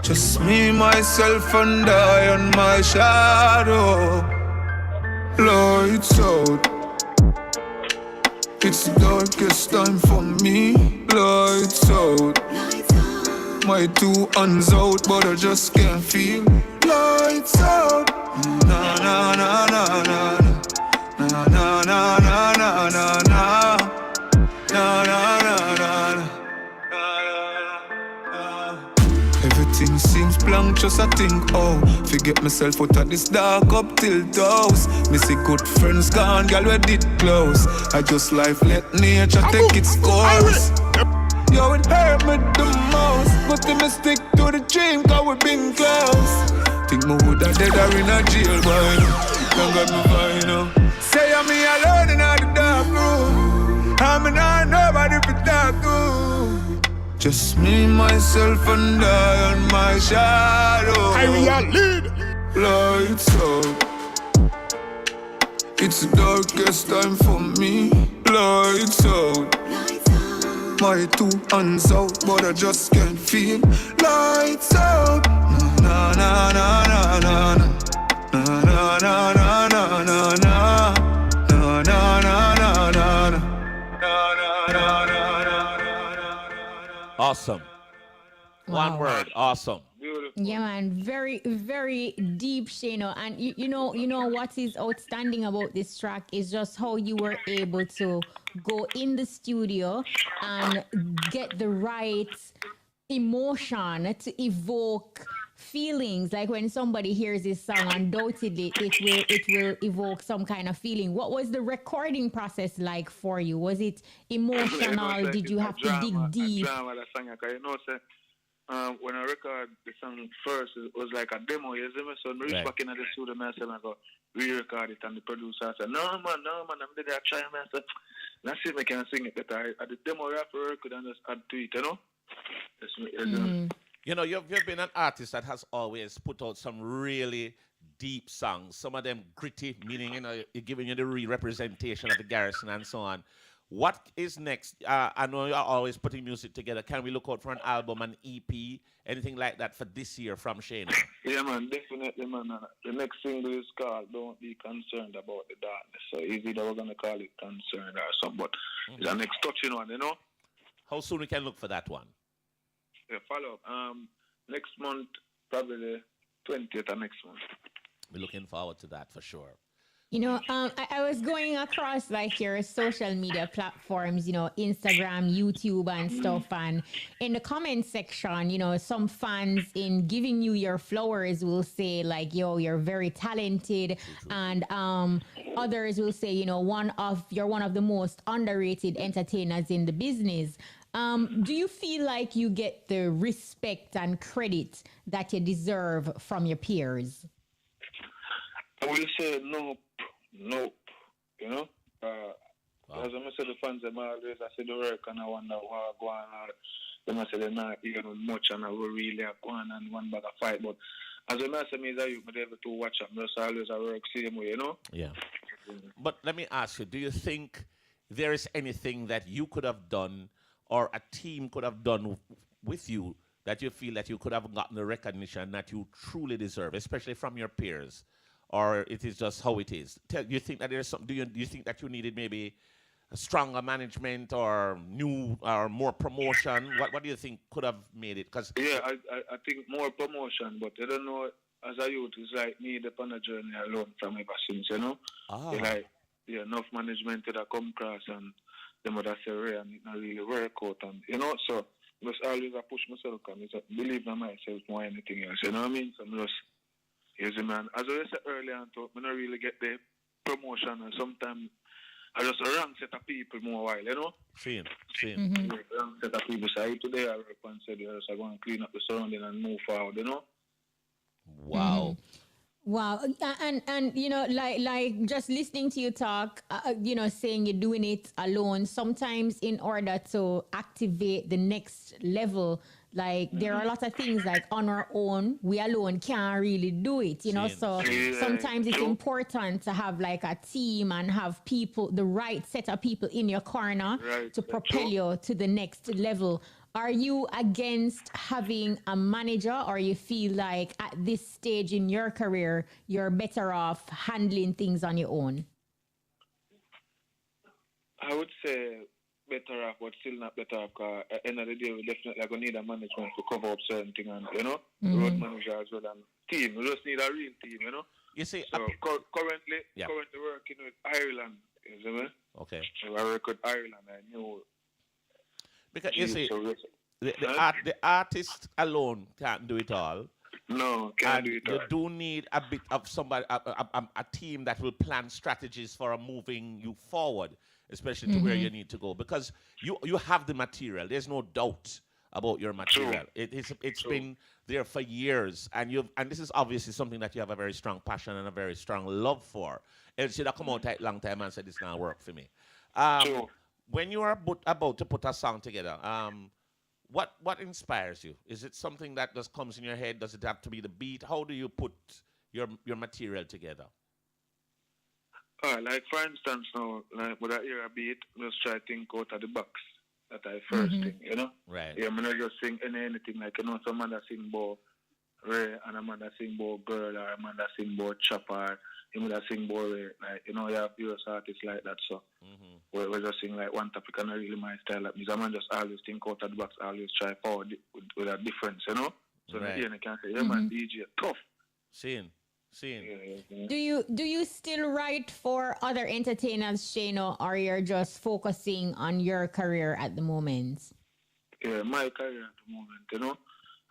Just me, myself, and I on my shadow. Lights out. It's the darkest time for me. Lights out. My two hands out, but I just can't feel. Lights out. Na na na na na na na na na na na na. Na, na, na, na, na. Everything seems blank, just I think, oh, forget myself out of this dark up till those. Me see good friends gone, girl, we did close. I just life let nature take its course. Yo, it hurt me the most, but me stick to the dream, cause we been close. Think me woulda dead or in a jail, boy. Don't got me fine, no. Say I'm me alone in the dark room. I'm not nobody to talk to. Just me, myself, and I on my shadow. I will lead. Lights out. It's the darkest time for me. Lights out. My two hands out, but I just can't feel. Lights out. Na na na na na na na na na na na na na na na na na. Awesome. Wow. One word, awesome. Yeah, man, very, very deep, Shayno. And you know what is outstanding about this track is just how you were able to go in the studio and get the right emotion to evoke feelings. Like when somebody hears this song, undoubtedly it will evoke some kind of feeling. What was the recording process like for you? Was it emotional? Did you have to dig deep? When I record the song first, it was like a demo, you see me? So I reached back in the studio, I said, I go re-record it, and the producer said, no man, I'm there to try, man. I said, let's see if I can sing it better. At the demo, I have to record and just add to it, you know? You know, you've been an artist that has always put out some really deep songs. Some of them gritty, meaning, you know, you're giving you the representation of the garrison and so on. What is next? I know you're always putting music together. Can we look out for an album, an EP, anything like that for this year from Shayno? Yeah, man, definitely, man. The next single is called Don't Be Concerned About the Darkness. So it's either we're going to call it Concerned or something, but it's the next touching one, you know? How soon we can look for that one? Yeah, follow up. Next month, probably the 20th of next month. We're looking forward to that for sure. You know, I was going across like your social media platforms, you know, Instagram, YouTube and stuff. And in the comment section, you know, some fans in giving you your flowers will say like, yo, you're very talented. And others will say, you know, you're one of the most underrated entertainers in the business. Do you feel like you get the respect and credit that you deserve from your peers? I will say nope, you know. As I said, the fans, them always, I say the work and I wonder what go on. Them I say they're not even much and I will really go on and one bag of fight. But as I say, me that you be able to watch them, just always I work same way, you know. Yeah. But let me ask you, do you think there is anything that you could have done or a team could have done with you that you feel that you could have gotten the recognition that you truly deserve, especially from your peers? Or it is just how it is? Do you think that there's some? Do you think that you needed maybe a stronger management or new or more promotion? What do you think could have made it? Cause yeah, I think more promotion, but I don't know. As a youth, it's like me upon a journey alone from ever since, you know. Like enough management that I come across and them would say, Ray, and it not really work out, and you know. So just always I push myself and I believe in myself more than anything else. You know what I mean? So I'm just man. As I said earlier, I don't really get the promotion, and sometimes I just wrong set of people more while, you know? Same. Wrong set of people. So today I work and said, yes, I want to clean up the surrounding and move forward, you know? Wow. Wow. And you know, like just listening to you talk, you know, saying you're doing it alone, sometimes in order to activate the next level Like there are a lot of things like on our own, we alone can't really do it, you know. So sometimes it's important to have like a team and have people, the right set of people in your corner to propel you to the next level. Are you against having a manager, or you feel like at this stage in your career, you're better off handling things on your own? I would say better off, but still not better off, because at the end of the day, we definitely going to need a management to cover up certain things, and, you know, road manager as well, and team. We just need a real team, you know. You see, so currently working with Ireland, you see me? Okay. So I work with Ireland, I knew. Because you see, the artist alone can't do it all. No, can't do it all. You do need a bit of somebody, a team that will plan strategies for moving you forward, especially to where you need to go. Because you have the material. There's no doubt about your material. It's been there for years, and this is obviously something that you have a very strong passion and a very strong love for. It should have come out a long time and said it's not work for me. When you are about to put a song together, what inspires you? Is it something that just comes in your head? Does it have to be the beat? How do you put your material together? Like for instance now, like when I hear a beat, just try to think out of the box. That I first thing, you know? Right. Yeah, I'm not just sing anything, like, you know, some man that sing about Ray, and a man that sing about girl, or a man that sing about chopper, a man that sing about Ray, like, you know, you have US artists like that, so we just sing like one topic, and not really my style, like me. So man just always think out of the box, always try forward with a difference, you know? So right. You can say, yeah man, DJ, tough. Seeing. Do you still write for other entertainers, Shayno, or you're just focusing on your career at the moment? Yeah, my career at the moment, you know.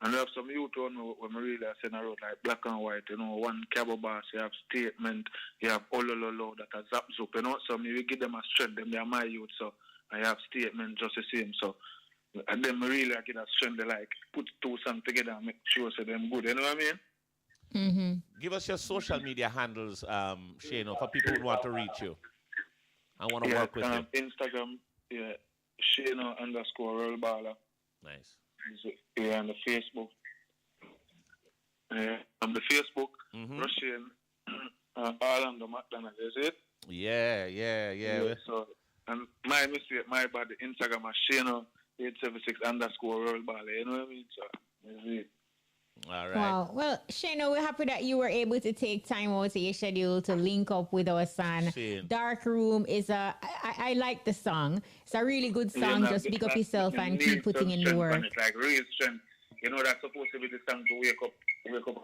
And I have some youth on when I really send out like black and white, you know, one cable bass, you have statement, you have olololo that are zap zup, you know. So we give them a strength, they are my youth, so I have statement just the same. So and then I really get a strength, they like put two songs together and make sure so them good, you know what I mean? Give us your social media handles, Shayno, for people who want to reach you. I want to work with you. Instagram, Shayno_rollballer. Nice. Yeah, on the Facebook. On the Facebook, Russian, Orlando McDonald, is it? Yeah. So, and my mistake, my bad, the Instagram is Shayno876_rollballer, you know what I mean? So, that's it. All right. Wow. Well, Shayno, we're happy that you were able to take time out of your schedule to link up with our son. Dark Room is I like the song. It's a really good song. Yeah, just pick up yourself and keep putting in the work. It's like real strength. You know, that's supposed to be the song to wake up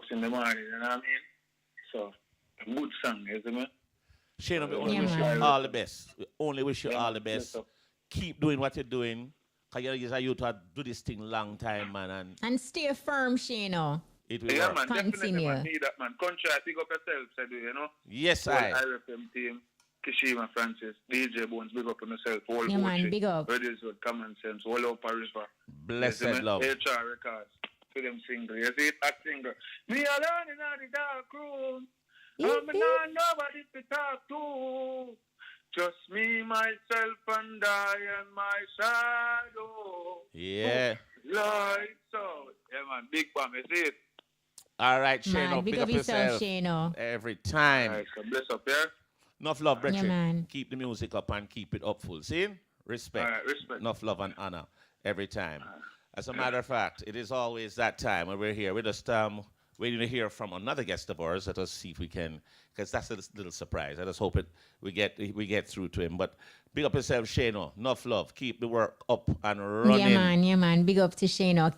in the morning, you know what I mean? So, a good song, isn't it? Shayno, we only wish you all the best. We only wish you all the best. Keep doing what you're doing. Because you to do this thing long time, man. And stay firm, Shayno. It will work. Man, continue. Man, need that, man. Country, pick up yourself, said you know? Yes, I. IRFM team, Kishima Francis, DJ Bones, big up on yourself. All man, big up. Redis with Common Sense, all over River. Blessed love. HR Records, to them single. You see it? That single. Me alone in the dark room. I'm not nobody to talk to. Just me, myself, and I, and my shadow. Yeah. Lights out. Yeah, man. Big bomb, is it? All right, Shayno. Man, big up yourself, Shayno. Every time. All right, so bless up there. Enough love, Brethren. Yeah, man. Keep the music up and keep it up full. See? Respect. All right, respect. Enough love and honor every time. As a matter of fact, it is always that time when we're here. We're just waiting to hear from another guest of ours. Let us see if we can, because that's a little surprise. I just hope we get through to him. But big up yourself, Shayno. Enough love. Keep the work up and running. Yeah, man. Big up to Shayno.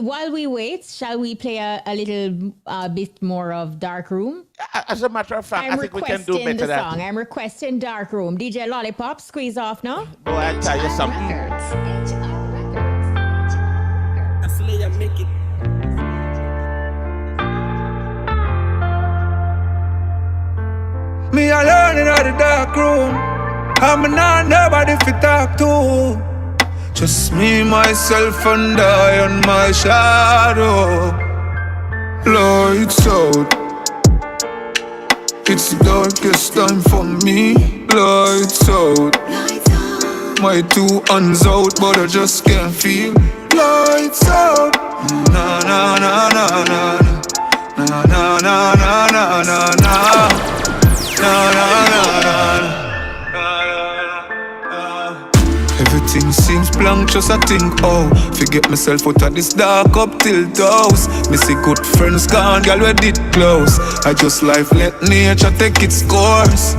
While we wait, shall we play a little bit more of Dark Room? As a matter of fact, I think we can do better than that. I'm requesting Dark Room. DJ Lollipop, squeeze off now. Go ahead, tell you something. Make it. Me alone in the dark room. I'm not nobody to talk to. Just me, myself, and I, and my shadow. Lights out. It's the darkest time for me. Lights out. My two hands out, but I just can't feel. Lights out. Na na na na na na na na na na na na na na. Everything seems blank, just I think, oh, forget myself out of this dark up till house. Missy good friends gone, girl we did close. I just life let nature take its course.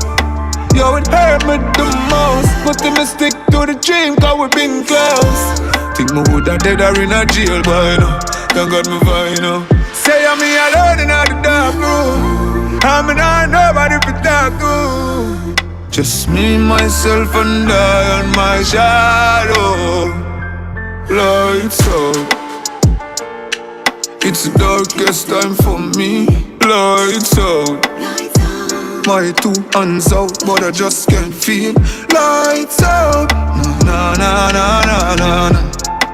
Yo, it hurt me the most, but me stick to the dream, cause we been close. Think me woulda dead or in a jail by now. Thank God me fine now. Say I'm me alone in the dark room. I'm not nobody for talk to. Just me, myself, and I and my shadow. Lights out. It's the darkest time for me. Lights out. My two hands out, but I just can't feel. Lights out. Na na na na na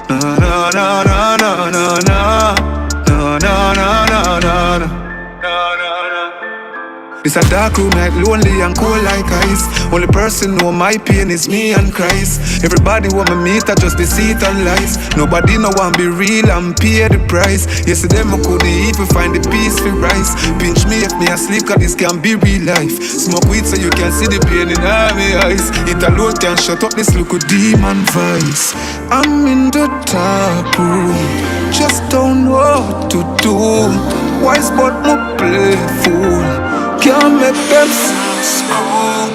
na na na na na na na na na na na na. It's a dark room like lonely and cold like ice. Only person know my pain is me and Christ. Everybody want me meet, I just deceit and lies. Nobody no want be real and pay the price. Yesterday I couldn't even find the peace for rise. Pinch me if me asleep, cause this can be real life. Smoke weed so you can see the pain in my eyes. It alone can shut up this look of demon vice. I'm in the dark room, just don't know what to do. Wise but no playful. Can't make them school.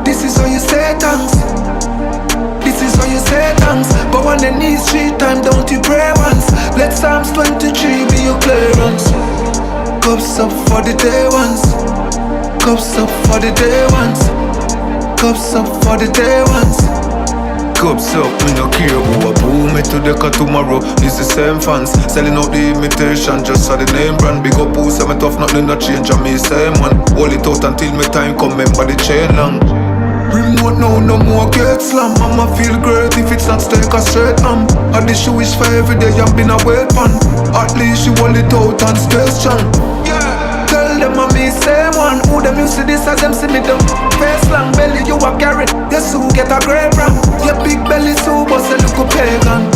This is how you say thanks. This is how you say thanks. But on the knees 3 times, don't you pray once. Let Psalms 23 be your clearance. Cups up for the day ones. Cups up for the day ones. Cups up for the day ones. Cups up, me no care who a boo me to the car tomorrow. It's the same fans, selling out the imitation just for the name brand. Big up who say me tough, nothing no change on me same one. Hold it out until me time come, remember the chain long. Remote now, no more get slam. I'ma feel great if it's not steak or straight ham. And the shoe is for every day, I've been a wait pan. At least you hold it out and stay strong. Tell them I'm me same one. Who them you see this as them see me them. Face long belly you a carry. Yes who get a great ram. Your big belly so bust a look pagan.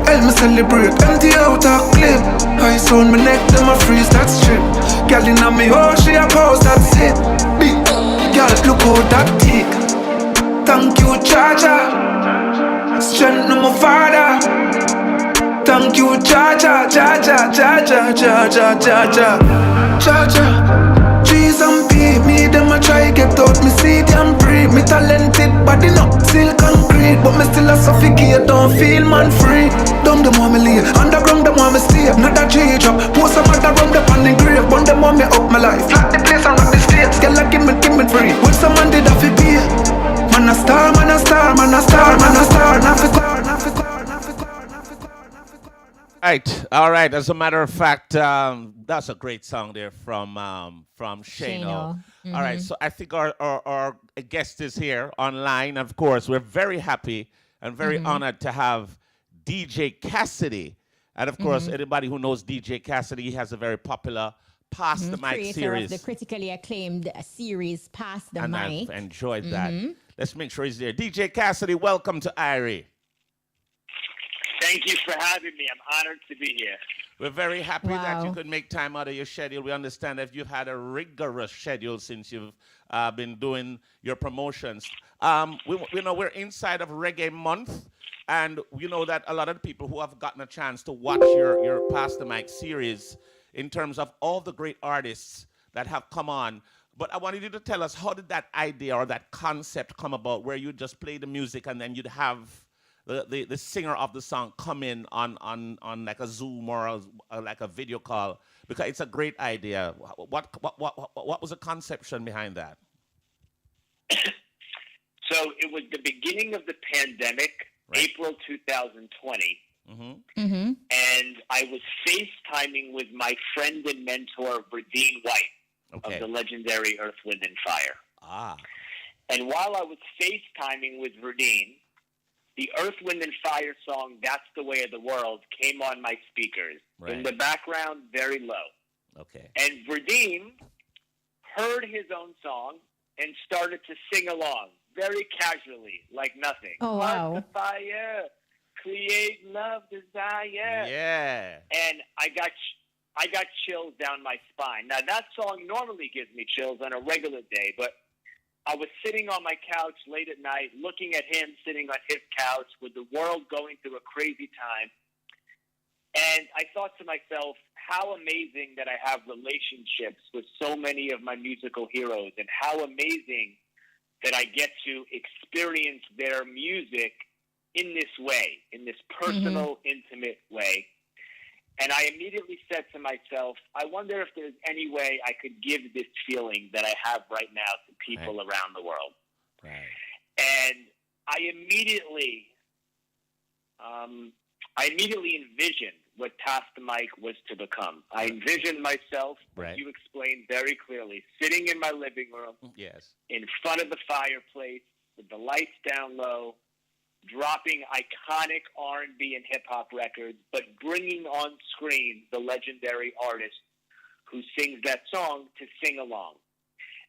Help me celebrate. Empty out a clip. Ice on my neck them a freeze that strip. Girl inna me oh she a pose that's it. Big girl look how that thick. Thank you Charger. Strength no my father. Thank you Charger. Charger, trees and pea. Me them a try get out. Me seed and breathe. Me talented body no still concrete. But me still a suffocate. Don't feel man free. Dumb them want me lay. Underground them want me stay. Not a J drop. Post some other run them on the grave. But them want me up my life. Flat the place and rock the streets. Girl like give me free. When some man did have to pay. Man a star, man a star, man a star, man a star. All right. As a matter of fact, that's a great song there from Shayno. All right, so I think our guest is here online. Of course, we're very happy and very honored to have DJ Cassidy. And of course, anybody who knows DJ Cassidy, he has a very popular Pass the Mic series. Of the critically acclaimed series Pass the Mic. I've enjoyed that. Let's make sure he's there. DJ Cassidy, welcome to Irie. Thank you for having me. I'm honored to be here. We're very happy that you could make time out of your schedule. We understand that you've had a rigorous schedule since you've been doing your promotions. We know we're inside of Reggae Month, and we know that a lot of the people who have gotten a chance to watch your Pass the Mic series in terms of all the great artists that have come on. But I wanted you to tell us, how did that idea or that concept come about, where you just play the music and then you'd have the singer of the song come in on like a Zoom or like a video call? Because it's a great idea. What was the conception behind that? So it was the beginning of the pandemic, April 2020. And I was FaceTiming with my friend and mentor, Verdine White, of the legendary Earth, Wind, and Fire. And while I was FaceTiming with Verdine, the Earth, Wind, and Fire song, That's the Way of the World, came on my speakers. Right. In the background, very low. Okay. And Verdeem heard his own song and started to sing along very casually, like nothing. Oh, wow. Heart to fire, create love, desire. Yeah. And I got chills down my spine. Now, that song normally gives me chills on a regular day, but I was sitting on my couch late at night, looking at him sitting on his couch with the world going through a crazy time. And I thought to myself, how amazing that I have relationships with so many of my musical heroes, and how amazing that I get to experience their music in this way, in this personal, intimate way. And I immediately said to myself, I wonder if there's any way I could give this feeling that I have right now to people around the world. Right. And I immediately envisioned what Pass the Mic was to become. I envisioned myself, as you explained very clearly, sitting in my living room, in front of the fireplace, with the lights down low, dropping iconic R&B and hip-hop records, but bringing on screen the legendary artist who sings that song to sing along.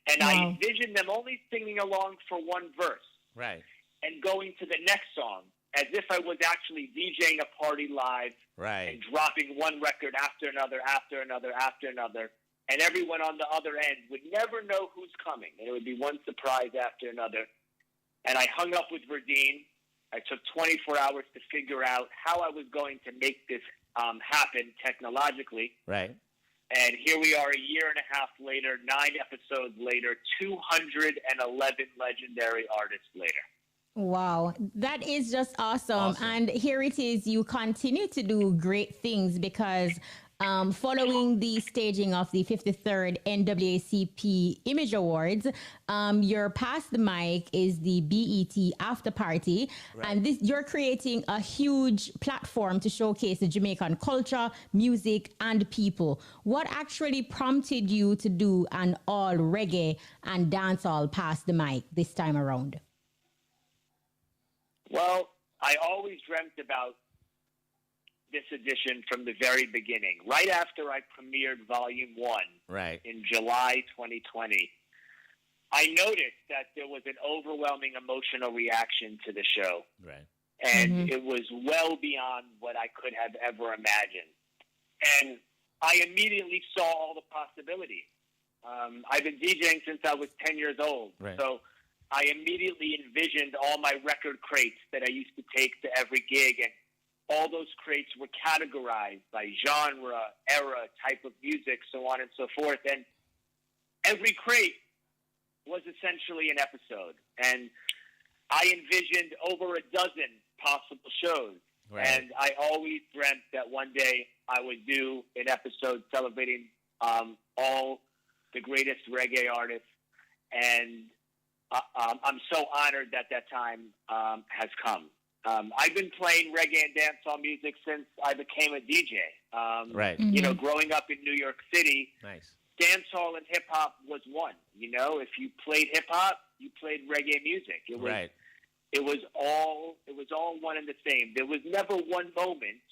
And I envisioned them only singing along for one verse. Right. And going to the next song, as if I was actually DJing a party live, and dropping one record after another, after another, after another, and everyone on the other end would never know who's coming, and it would be one surprise after another. And I hung up with Verdeem. I took 24 hours to figure out how I was going to make this happen technologically. Right. And here we are a year and a half later, 9 episodes later, 211 legendary artists later. Wow, that is just awesome. And here it is, you continue to do great things because following the staging of the 53rd NAACP Image Awards, your Pass the Mic is the BET after party. And you're creating a huge platform to showcase the Jamaican culture, music, and people. What actually prompted you to do an all reggae and dancehall Pass the Mic this time around? Well, I always dreamt about this edition from the very beginning. Right after I premiered Volume 1 in July 2020, I noticed that there was an overwhelming emotional reaction to the show. Right. And it was well beyond what I could have ever imagined. And I immediately saw all the possibilities. I've been DJing since I was 10 years old. Right. So I immediately envisioned all my record crates that I used to take to every gig, and all those crates were categorized by genre, era, type of music, so on and so forth. And every crate was essentially an episode. And I envisioned over a dozen possible shows. Right. And I always dreamt that one day I would do an episode celebrating all the greatest reggae artists. And I'm so honored that that time has come. I've been playing reggae and dancehall music since I became a DJ. You know, growing up in New York City, dancehall and hip hop was one. You know, if you played hip hop, you played reggae music. It was it was all one and the same. There was never one moment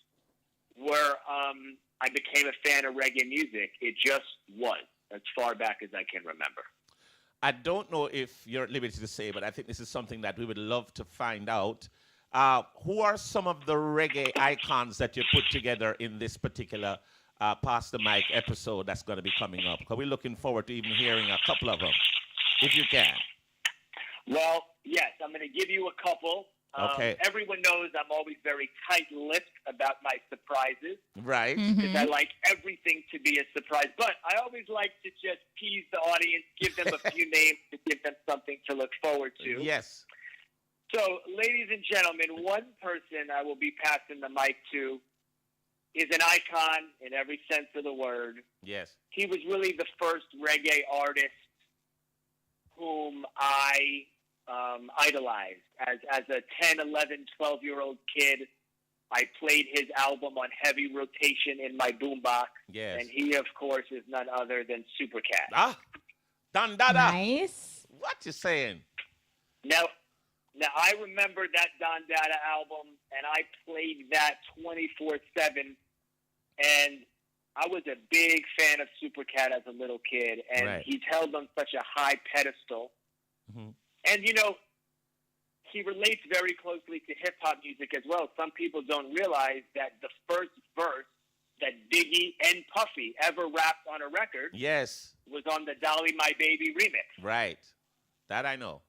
where I became a fan of reggae music. It just was, as far back as I can remember. I don't know if you're at liberty to say, but I think this is something that we would love to find out. Who are some of the reggae icons that you put together in this particular Pass the Mic episode that's going to be coming up? Because we're looking forward to even hearing a couple of them, if you can. Well, yes, I'm going to give you a couple. Okay. Everyone knows I'm always very tight-lipped about my surprises. Right. Because I like everything to be a surprise. But I always like to just tease the audience, give them a few names to give them something to look forward to. Yes. So, ladies and gentlemen, one person I will be passing the mic to is an icon in every sense of the word. Yes. He was really the first reggae artist whom I idolized. As a 10, 11, 12-year-old kid, I played his album on heavy rotation in my boombox. Yes. And he, of course, is none other than Supercat. Ah, Dandada. Nice. What you saying? Now, Now, I remember that Don Dada album, and I played that 24/7, and I was a big fan of Supercat as a little kid, and he's held on such a high pedestal. And, you know, he relates very closely to hip-hop music as well. Some people don't realize that the first verse that Biggie and Puffy ever rapped on a record was on the Dolly My Baby remix. Right. That I know.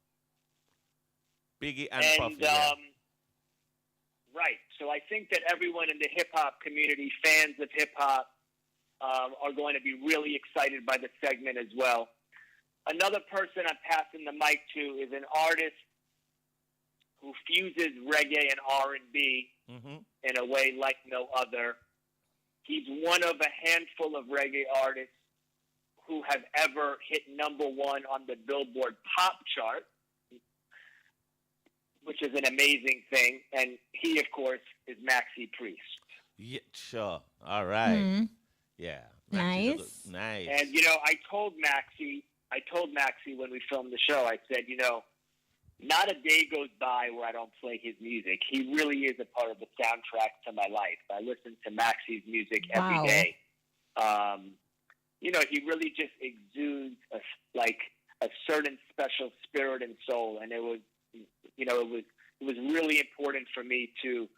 Biggie and Puffy. Right. So I think that everyone in the hip-hop community, fans of hip-hop, are going to be really excited by the segment as well. Another person I'm passing the mic to is an artist who fuses reggae and R&B in a way like no other. He's one of a handful of reggae artists who have ever hit #1 on the Billboard Pop chart, which is an amazing thing. And he, of course, is Maxi Priest. Yeah, sure. All right. Yeah. Nice. Nice. And, you know, I told Maxi when we filmed the show, I said, you know, not a day goes by where I don't play his music. He really is a part of the soundtrack to my life. I listen to Maxi's music every day. You know, he really just exudes a certain special spirit and soul, and it was, you know, it was really important for me to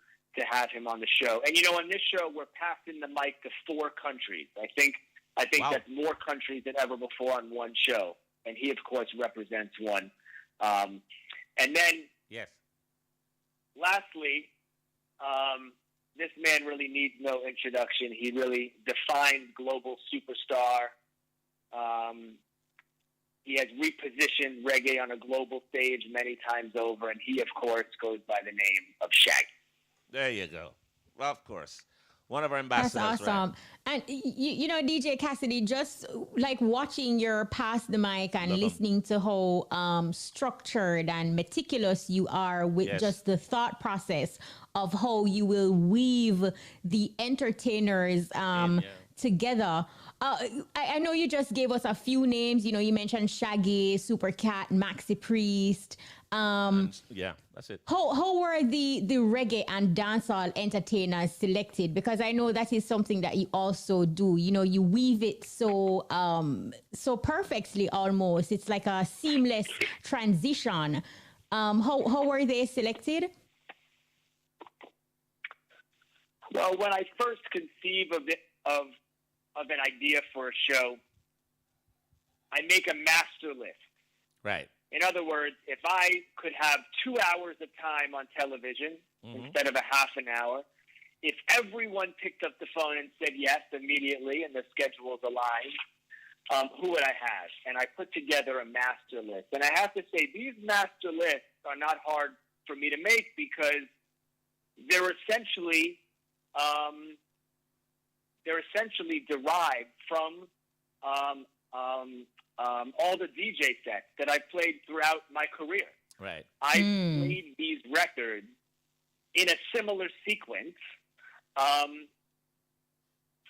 have him on the show. And you know, on this show, we're passing the mic to 4 countries. I think that's more countries than ever before on one show, and he, of course, represents one. And then, lastly, this man really needs no introduction. He really defined global superstar. He has repositioned reggae on a global stage many times over, and he, of course, goes by the name of Shaggy. There you go. Well, of course. One of our ambassadors. That's awesome. Right? And, you know, DJ Cassidy, just like watching your Pass the Mic and listening to how structured and meticulous you are with just the thought process of how you will weave the entertainers together. I know you just gave us a few names. You know, you mentioned Shaggy, Supercat, Maxi Priest. That's it. How were the reggae and dancehall entertainers selected? Because I know that is something that you also do. You know, you weave it so perfectly almost. It's like a seamless transition. How were they selected? Well, when I first conceived of an idea for a show, I make a master list. Right. In other words, if I could have 2 hours of time on television instead of a half an hour, if everyone picked up the phone and said yes immediately and the schedules aligned, who would I have? And I put together a master list. And I have to say, these master lists are not hard for me to make because they're essentially derived from all the DJ sets that I've played throughout my career. Right. I played these records in a similar sequence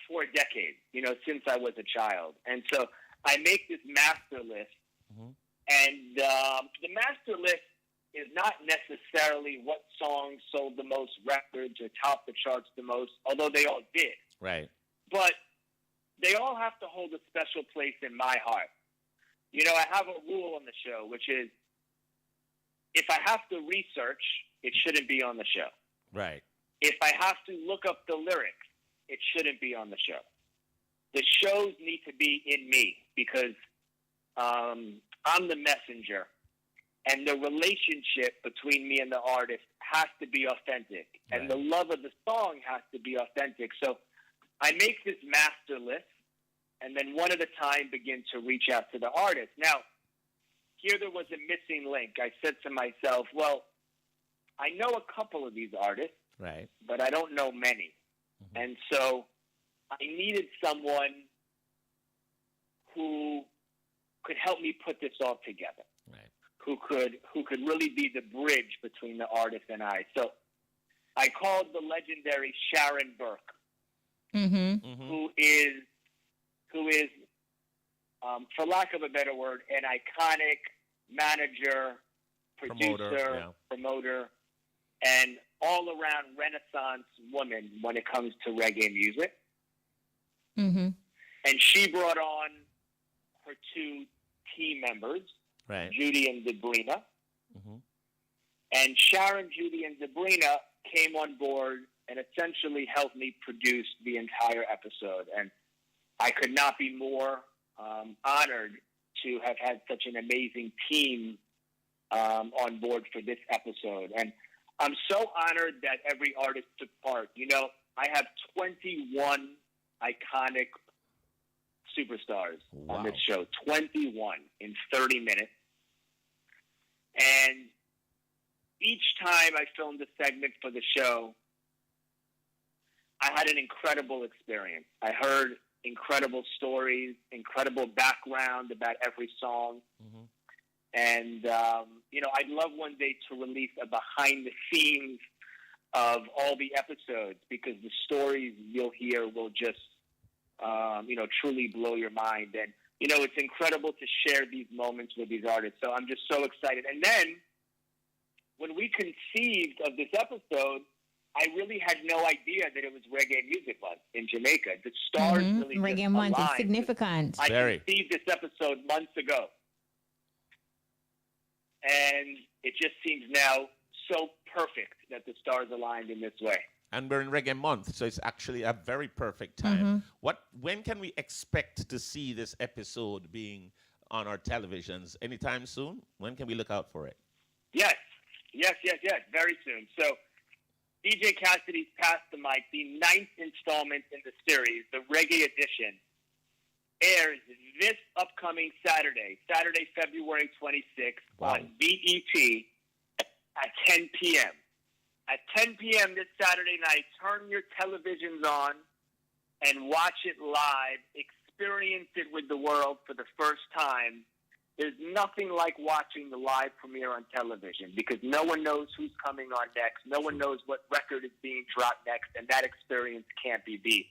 for a decade, you know, since I was a child. And so I make this master list, and the master list is not necessarily what songs sold the most records or topped the charts the most, although they all did. Right. But they all have to hold a special place in my heart. You know, I have a rule on the show, which is if I have to research, it shouldn't be on the show. Right. If I have to look up the lyrics, it shouldn't be on the show. The shows need to be in me because I'm the messenger, and the relationship between me and the artist has to be authentic, and the love of the song has to be authentic. So I make this master list, and then one at a time begin to reach out to the artist. Now, here there was a missing link. I said to myself, well, I know a couple of these artists, right, but I don't know many. And so I needed someone who could help me put this all together, right, who could really be the bridge between the artist and I. So I called the legendary Sharon Burke, who is, for lack of a better word, an iconic manager, producer, promoter, and all-around Renaissance woman when it comes to reggae music. Mm-hmm. And she brought on her two team members, Judy and Debrina. Mm-hmm. And Sharon, Judy, and Debrina came on board and essentially helped me produce the entire episode. And I could not be more honored to have had such an amazing team on board for this episode. And I'm so honored that every artist took part. You know, I have 21 iconic superstars on this show. 21 in 30 minutes. And each time I filmed a segment for the show, I had an incredible experience. I heard incredible stories, incredible background about every song. Mm-hmm. And, you know, I'd love one day to release a behind the scenes of all the episodes, because the stories you'll hear will just, you know, truly blow your mind. And, you know, it's incredible to share these moments with these artists. So I'm just so excited. And then when we conceived of this episode, I really had no idea that it was Reggae Music Month in Jamaica. The stars really Reggae Month is significant. I conceived this episode months ago. And it just seems now so perfect that the stars aligned in this way. And we're in Reggae Month, so it's actually a very perfect time. When can we expect to see this episode being on our televisions? Anytime soon? When can we look out for it? Yes, very soon. So DJ Cassidy's Pass the Mic, the 9th installment in the series, the Reggae Edition, airs this upcoming Saturday, February 26th on BET at 10 p.m. At 10 p.m. this Saturday night, turn your televisions on and watch it live. Experience it with the world for the first time. There's nothing like watching the live premiere on television, because no one knows who's coming on next. No one knows what record is being dropped next, and that experience can't be beat.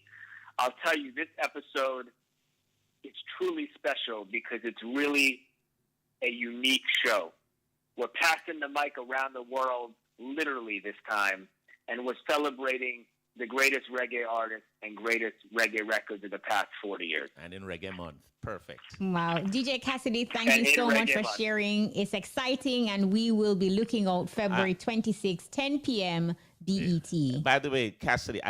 I'll tell you, this episode is truly special because it's really a unique show. We're passing the mic around the world literally this time, and we're celebrating the greatest reggae artists and greatest reggae records of the past 40 years. And in Reggae Month. Perfect. Wow. DJ Cassidy, thank you so much for sharing. It's exciting, and we will be looking out February 26, 10 p.m. BET. By the way, Cassidy,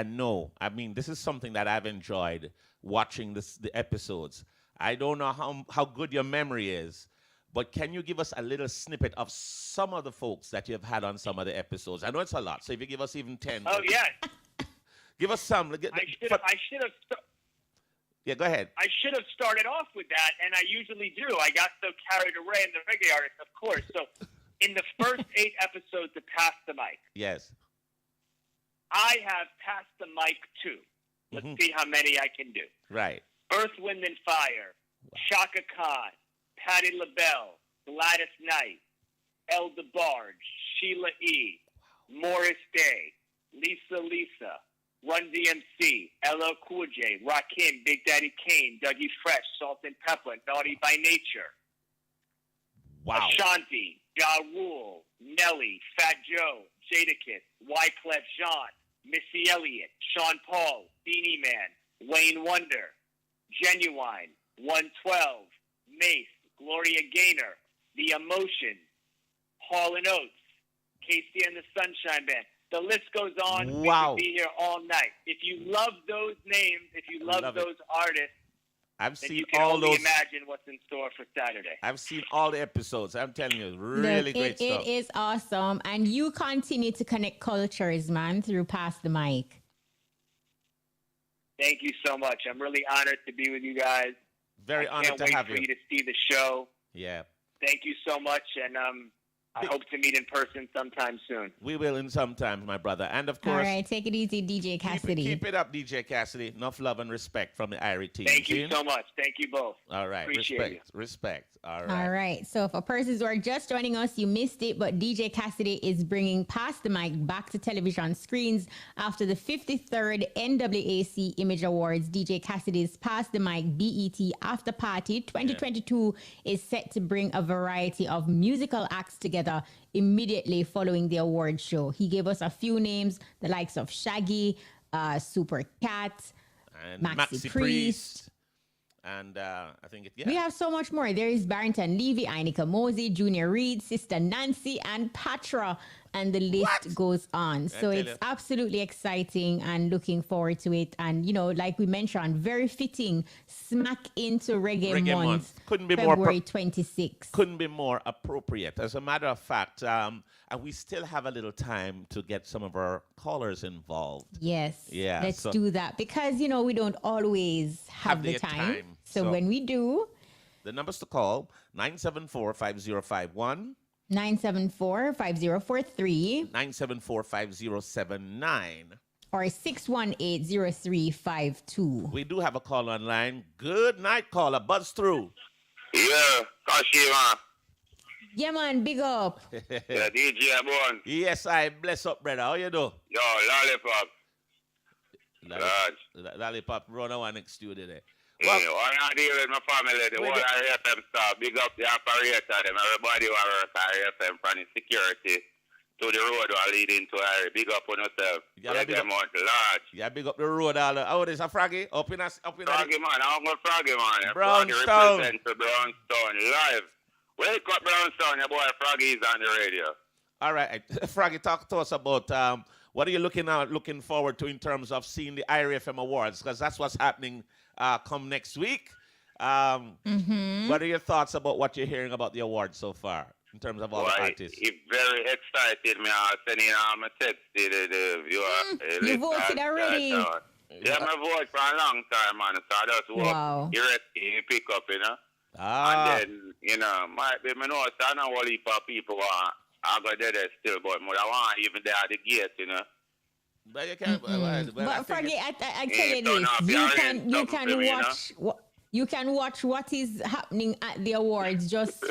this is something that I've enjoyed watching the episodes. I don't know how good your memory is, but can you give us a little snippet of some of the folks that you've had on some of the episodes? I know it's a lot, so if you give us even 10. Oh, yes. Give us some. Yeah, go ahead. I should have started off with that, and I usually do. I got so carried away in the reggae artists, of course. So in the first 8 episodes of Pass the Mic, yes, I have passed the mic too. Let's see how many I can do. Right. Earth, Wind, and Fire, Shaka Khan, Patti LaBelle, Gladys Knight, El DeBarge, Sheila E., Morris Day, Lisa, Run DMC, LL Cool J, Rakim, Big Daddy Kane, Dougie Fresh, Salt and Pepper, Naughty by Nature, Ashanti, Ja Rule, Nelly, Fat Joe, Jadakiss, Wyclef Jean, Missy Elliott, Sean Paul, Beanie Man, Wayne Wonder, Genuine, 112, Mace, Gloria Gaynor, The Emotions, Hall & Oates, Casey and the Sunshine Band. The list goes on. Wow. We could be here all night. If you love those names, if you love those artists, I've then seen you can all only those. imagine what's in store for Saturday. I've seen all the episodes. I'm telling you, really great stuff. It is awesome. And you continue to connect cultures, man, through Pass the Mic. Thank you so much. I'm really honored to be with you guys. Very honored to have I can't wait for you to see the show. Yeah. Thank you so much, and I hope to meet in person sometime soon. We will in some time, my brother. And of course, all right, take it easy, DJ Cassidy. Keep it up, DJ Cassidy. Enough love and respect from the Irie team. Thank you so much. Thank you both. All right. Appreciate Respect. All right. All right. So for persons who are just joining us, you missed it, but DJ Cassidy is bringing Pass the Mic back to television screens after the 53rd NAAC Image Awards. DJ Cassidy's Pass the Mic BET After Party 2022 is set to bring a variety of musical acts together together immediately following the award show. He gave us a few names, the likes of Shaggy, Super Cat, and Maxi Maxi Priest. And I think We have so much more. There is Barrington Levy, Inika Mosey, Junior Reed, Sister Nancy, and Patra. And the list goes on. So it's absolutely exciting and looking forward to it. And, like we mentioned, very fitting, smack into Reggae Month. Couldn't be February more 26th. Couldn't be more appropriate. As a matter of fact, and we still have a little time to get some of our callers involved. Yes. Yeah. Let's do that. Because, we don't always have the time. So when we do. The numbers to call, 974-5051. 974-5043. 974-5079. Or 618-0352. We do have a call online. Good night, caller. Buzz through. Yeah, Kashima. Yeah, man, big up. Yeah, DJ Bon. Yes, I bless up, brother. How you do? Yo, Lollipop. Lollipop, run on next studio there. Well, I'm not dealing with my family. The whole RFM staff. Big up the operator. Them. Everybody who work at RFM from the security to the road who are leading to area. Big up on yourself. Big them out large. Yeah, big up the road. Oh, there's a Froggy up in Froggy, man. I'm a Froggy, man. Brownstone. Represent for Brownstone live. Wake up, Brownstone. Your boy Froggy is on the radio. All right. Froggy, talk to us about what are you looking forward to in terms of seeing the IRFM Awards? Because that's what's happening come next week. What are your thoughts about what you're hearing about the awards so far in terms of all the artists? It's very excited. Me, I'm sending my text to the viewer. You voted already? Yeah, I voted for a long time, man. So I just hope you pick up, And then, might be, I know, I know what heap of people I got there still, but I want even there at the gate, But you can't. But Froggy, I tell you this: you can watch what is happening at the awards just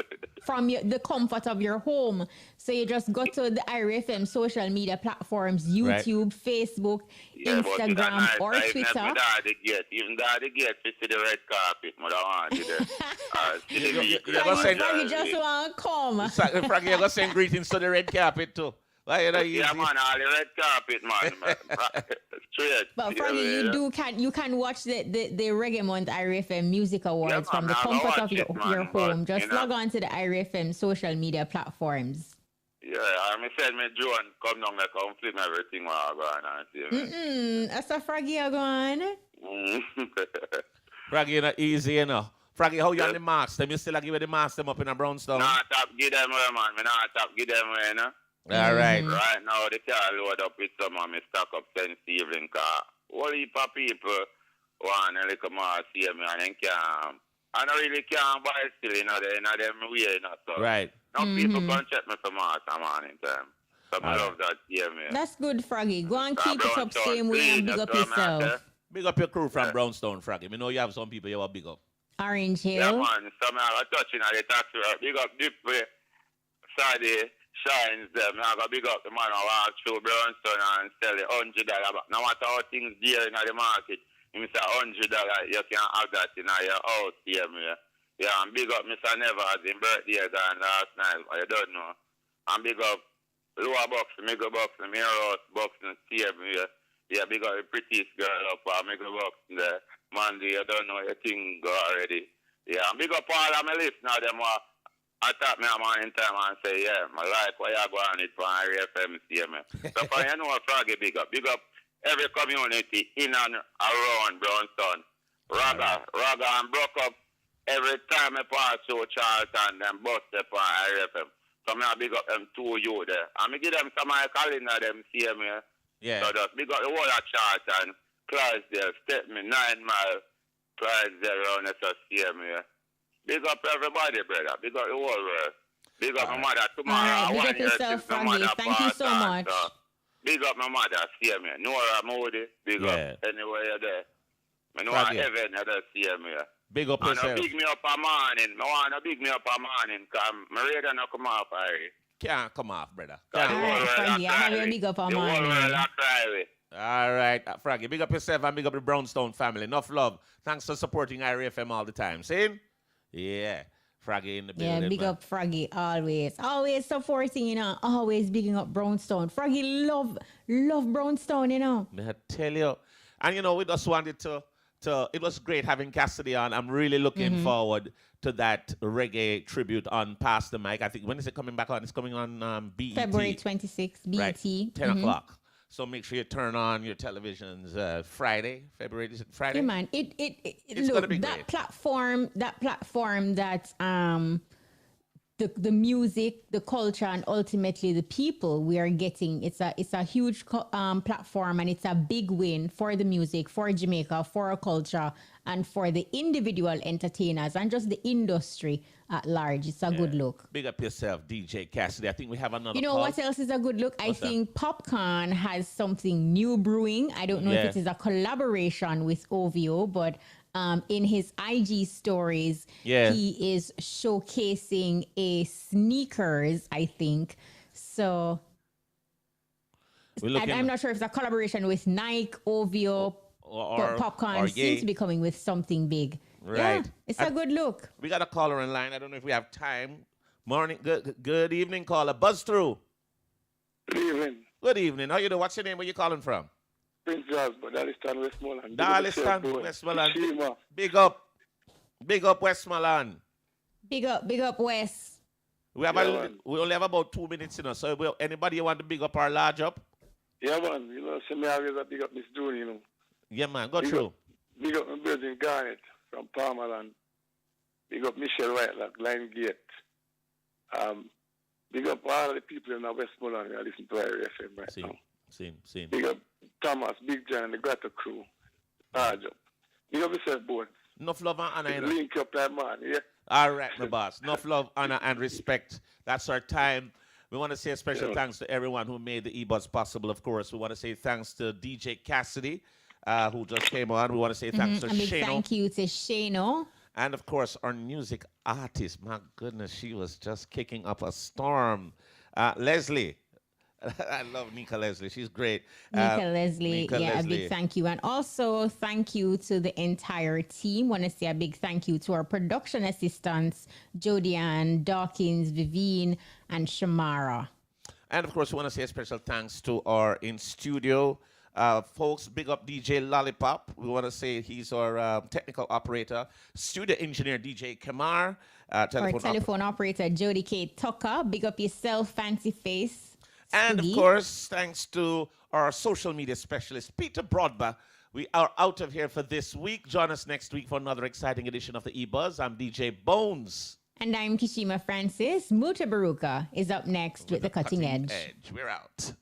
from the comfort of your home. So you just go to the IRFM social media platforms: YouTube, Facebook, Instagram, or Twitter. Even though the gate, you see the red carpet, I want you there. You just want to come. Froggy, you're going to send greetings to the red carpet too. Yeah, man, all the red carpet, man. Straight. But Froggy, you can watch the Reggae Month IRFM Music Awards from the comfort of your home. Just log on to the IRFM social media platforms. Yeah, I said me Joan come down and come film everything while I go on and see. That's a Froggy I go on. Froggy, not easy, Froggy, how you on the marks? Them you still give the marks them up in a Brownstone? Nah, top give them away, man. Me not top give them away, All right. Right now, the car load up with some of me stock up since evening car. Whole heap of people want a little more see me and then can't. I don't really can't buy still, they're in them way, so. Right. Now people can check me for more morning time. So I love that, me. That's good, Froggy. Go and keep it up same way and big up yourself. Big up your crew from Brownstone, Froggy. I know you have some people you want big up. Orange Hill. Yeah, man. So I touching at the taxi, big up deep way. Saturday. Shines them. I got big up the man who walk through Brownstone and sell it $100. No matter how things there in the market, you say $100, you can have that in your house here. Yeah, and big up Mr. Nevers in birthday and last night, but you don't know. And big up Lower Boxing, Mega Boxing, Mirror House Boxing, here. Yeah, big up the prettiest girl up Mega Boxing there. Monday, you don't know your thing go already. Yeah, and big up all of my listeners, them I tap me a man in time and say, yeah, I like what you go on it for RFM, see me. So for you know Froggy big up every community in and around Brownstone. Raga and broke up every time I pass through Charlton and bust up on RFM. So I big up them two you there. And I give them some of my calendar them see me. Yeah. So just big up the whole of Charlton, Clydesdale, Stepney, 9 Mile, Clydesdale around there, so see me. Big up everybody, brother. Big up the whole world. Big up my mother tomorrow. Big up yourself, Froggy. Thank you so much. Big up my mother. See me. Nora Moody. Big up. Anywhere you're there. I know heaven you're there. See me. Big up yourself. Big me up a morning. I want to big me up a morning because my radar not come off, Harry. Can't come off, brother. All right, Froggy. I have you big up a morning. The whole world I cry with. All right, Froggy. Big up yourself and big up the Brownstone family. Enough love. Thanks for supporting IRFM all the time. See? Yeah. Froggy in the Yeah, building. big man. up Froggy always. Always supporting, you know. Always bigging up Brownstone. Froggy love Brownstone, you know. May I tell you? And you know, we just wanted to it was great having Cassidy on. I'm really looking forward to that reggae tribute on Pass the Mic. I think, when is it coming back on? It's coming on BET. February 26th, BET. Right, 10 o'clock. So make sure you turn on your televisions Friday, February, is it Friday? Yeah, man. It's Look, gonna be that great. platform that the music, the culture, and ultimately the people we are getting. It's a huge platform, and it's a big win for the music, for Jamaica, for our culture, and for the individual entertainers and just the industry at large. It's a good look. Big up yourself, DJ Cassidy. I think we have another You know call. what else is a good look? What's I think Popcorn has something new brewing. I don't know if it is a collaboration with OVO, but in his IG stories, he is showcasing a sneakers, I think. So I'm not sure if it's a collaboration with Nike, OVO, but Popcorn seems to be coming with something big. Right. Yeah, it's a good look. We got a caller in line. I don't know if we have time. Morning. Good evening, caller. Buzz through. Good evening. Good evening. How you doing? What's your name? Where you calling from? Prince Charles, but Darlistan, Westmoreland. Darlistan, Westmoreland. Big up. Big up, Westmoreland. Big up, West. We only have about 2 minutes, you know. So anybody want to big up or large up? Yeah, man. You know, me always a big up Miss June, you know. Yeah, man. Go through. Big up my brother Garnet from Palmerland. Big up Michelle Whitelock, Line Gate. Big up all the people in Westmoreland who listen to our FM right now. Same. Big up Thomas, Big John, and the Grata crew. Large up. Big up yourself, boy. Enough love and honor. Link up that man, yeah. All right, my boss. Enough love, honor, and respect. That's our time. We want to say a special thanks to everyone who made the EBUZZ possible, of course. We want to say thanks to DJ Cassidy, who just came on. We want to say thanks to A big Shayno. thank you to Shayno. And, of course, our music artist. My goodness, she was just kicking up a storm. Leslie. I love Nika Leslie. She's great. Nika Leslie, a big thank you. And also thank you to the entire team. Want to say a big thank you to our production assistants, Jodianne, Dawkins, Vivine, and Shamara. And, of course, we want to say a special thanks to our in-studio folks. Big up DJ Lollipop. We want to say he's our technical operator. Studio engineer DJ Kamar. Telephone operator Jody K. Tucker. Big up yourself, Fancy Face. And, of course, thanks to our social media specialist, Peter Broadba. We are out of here for this week. Join us next week for another exciting edition of the EBUZZ. I'm DJ Bones. And I'm Kishima Francis. Muta Baruka is up next with the Cutting Edge. We're out.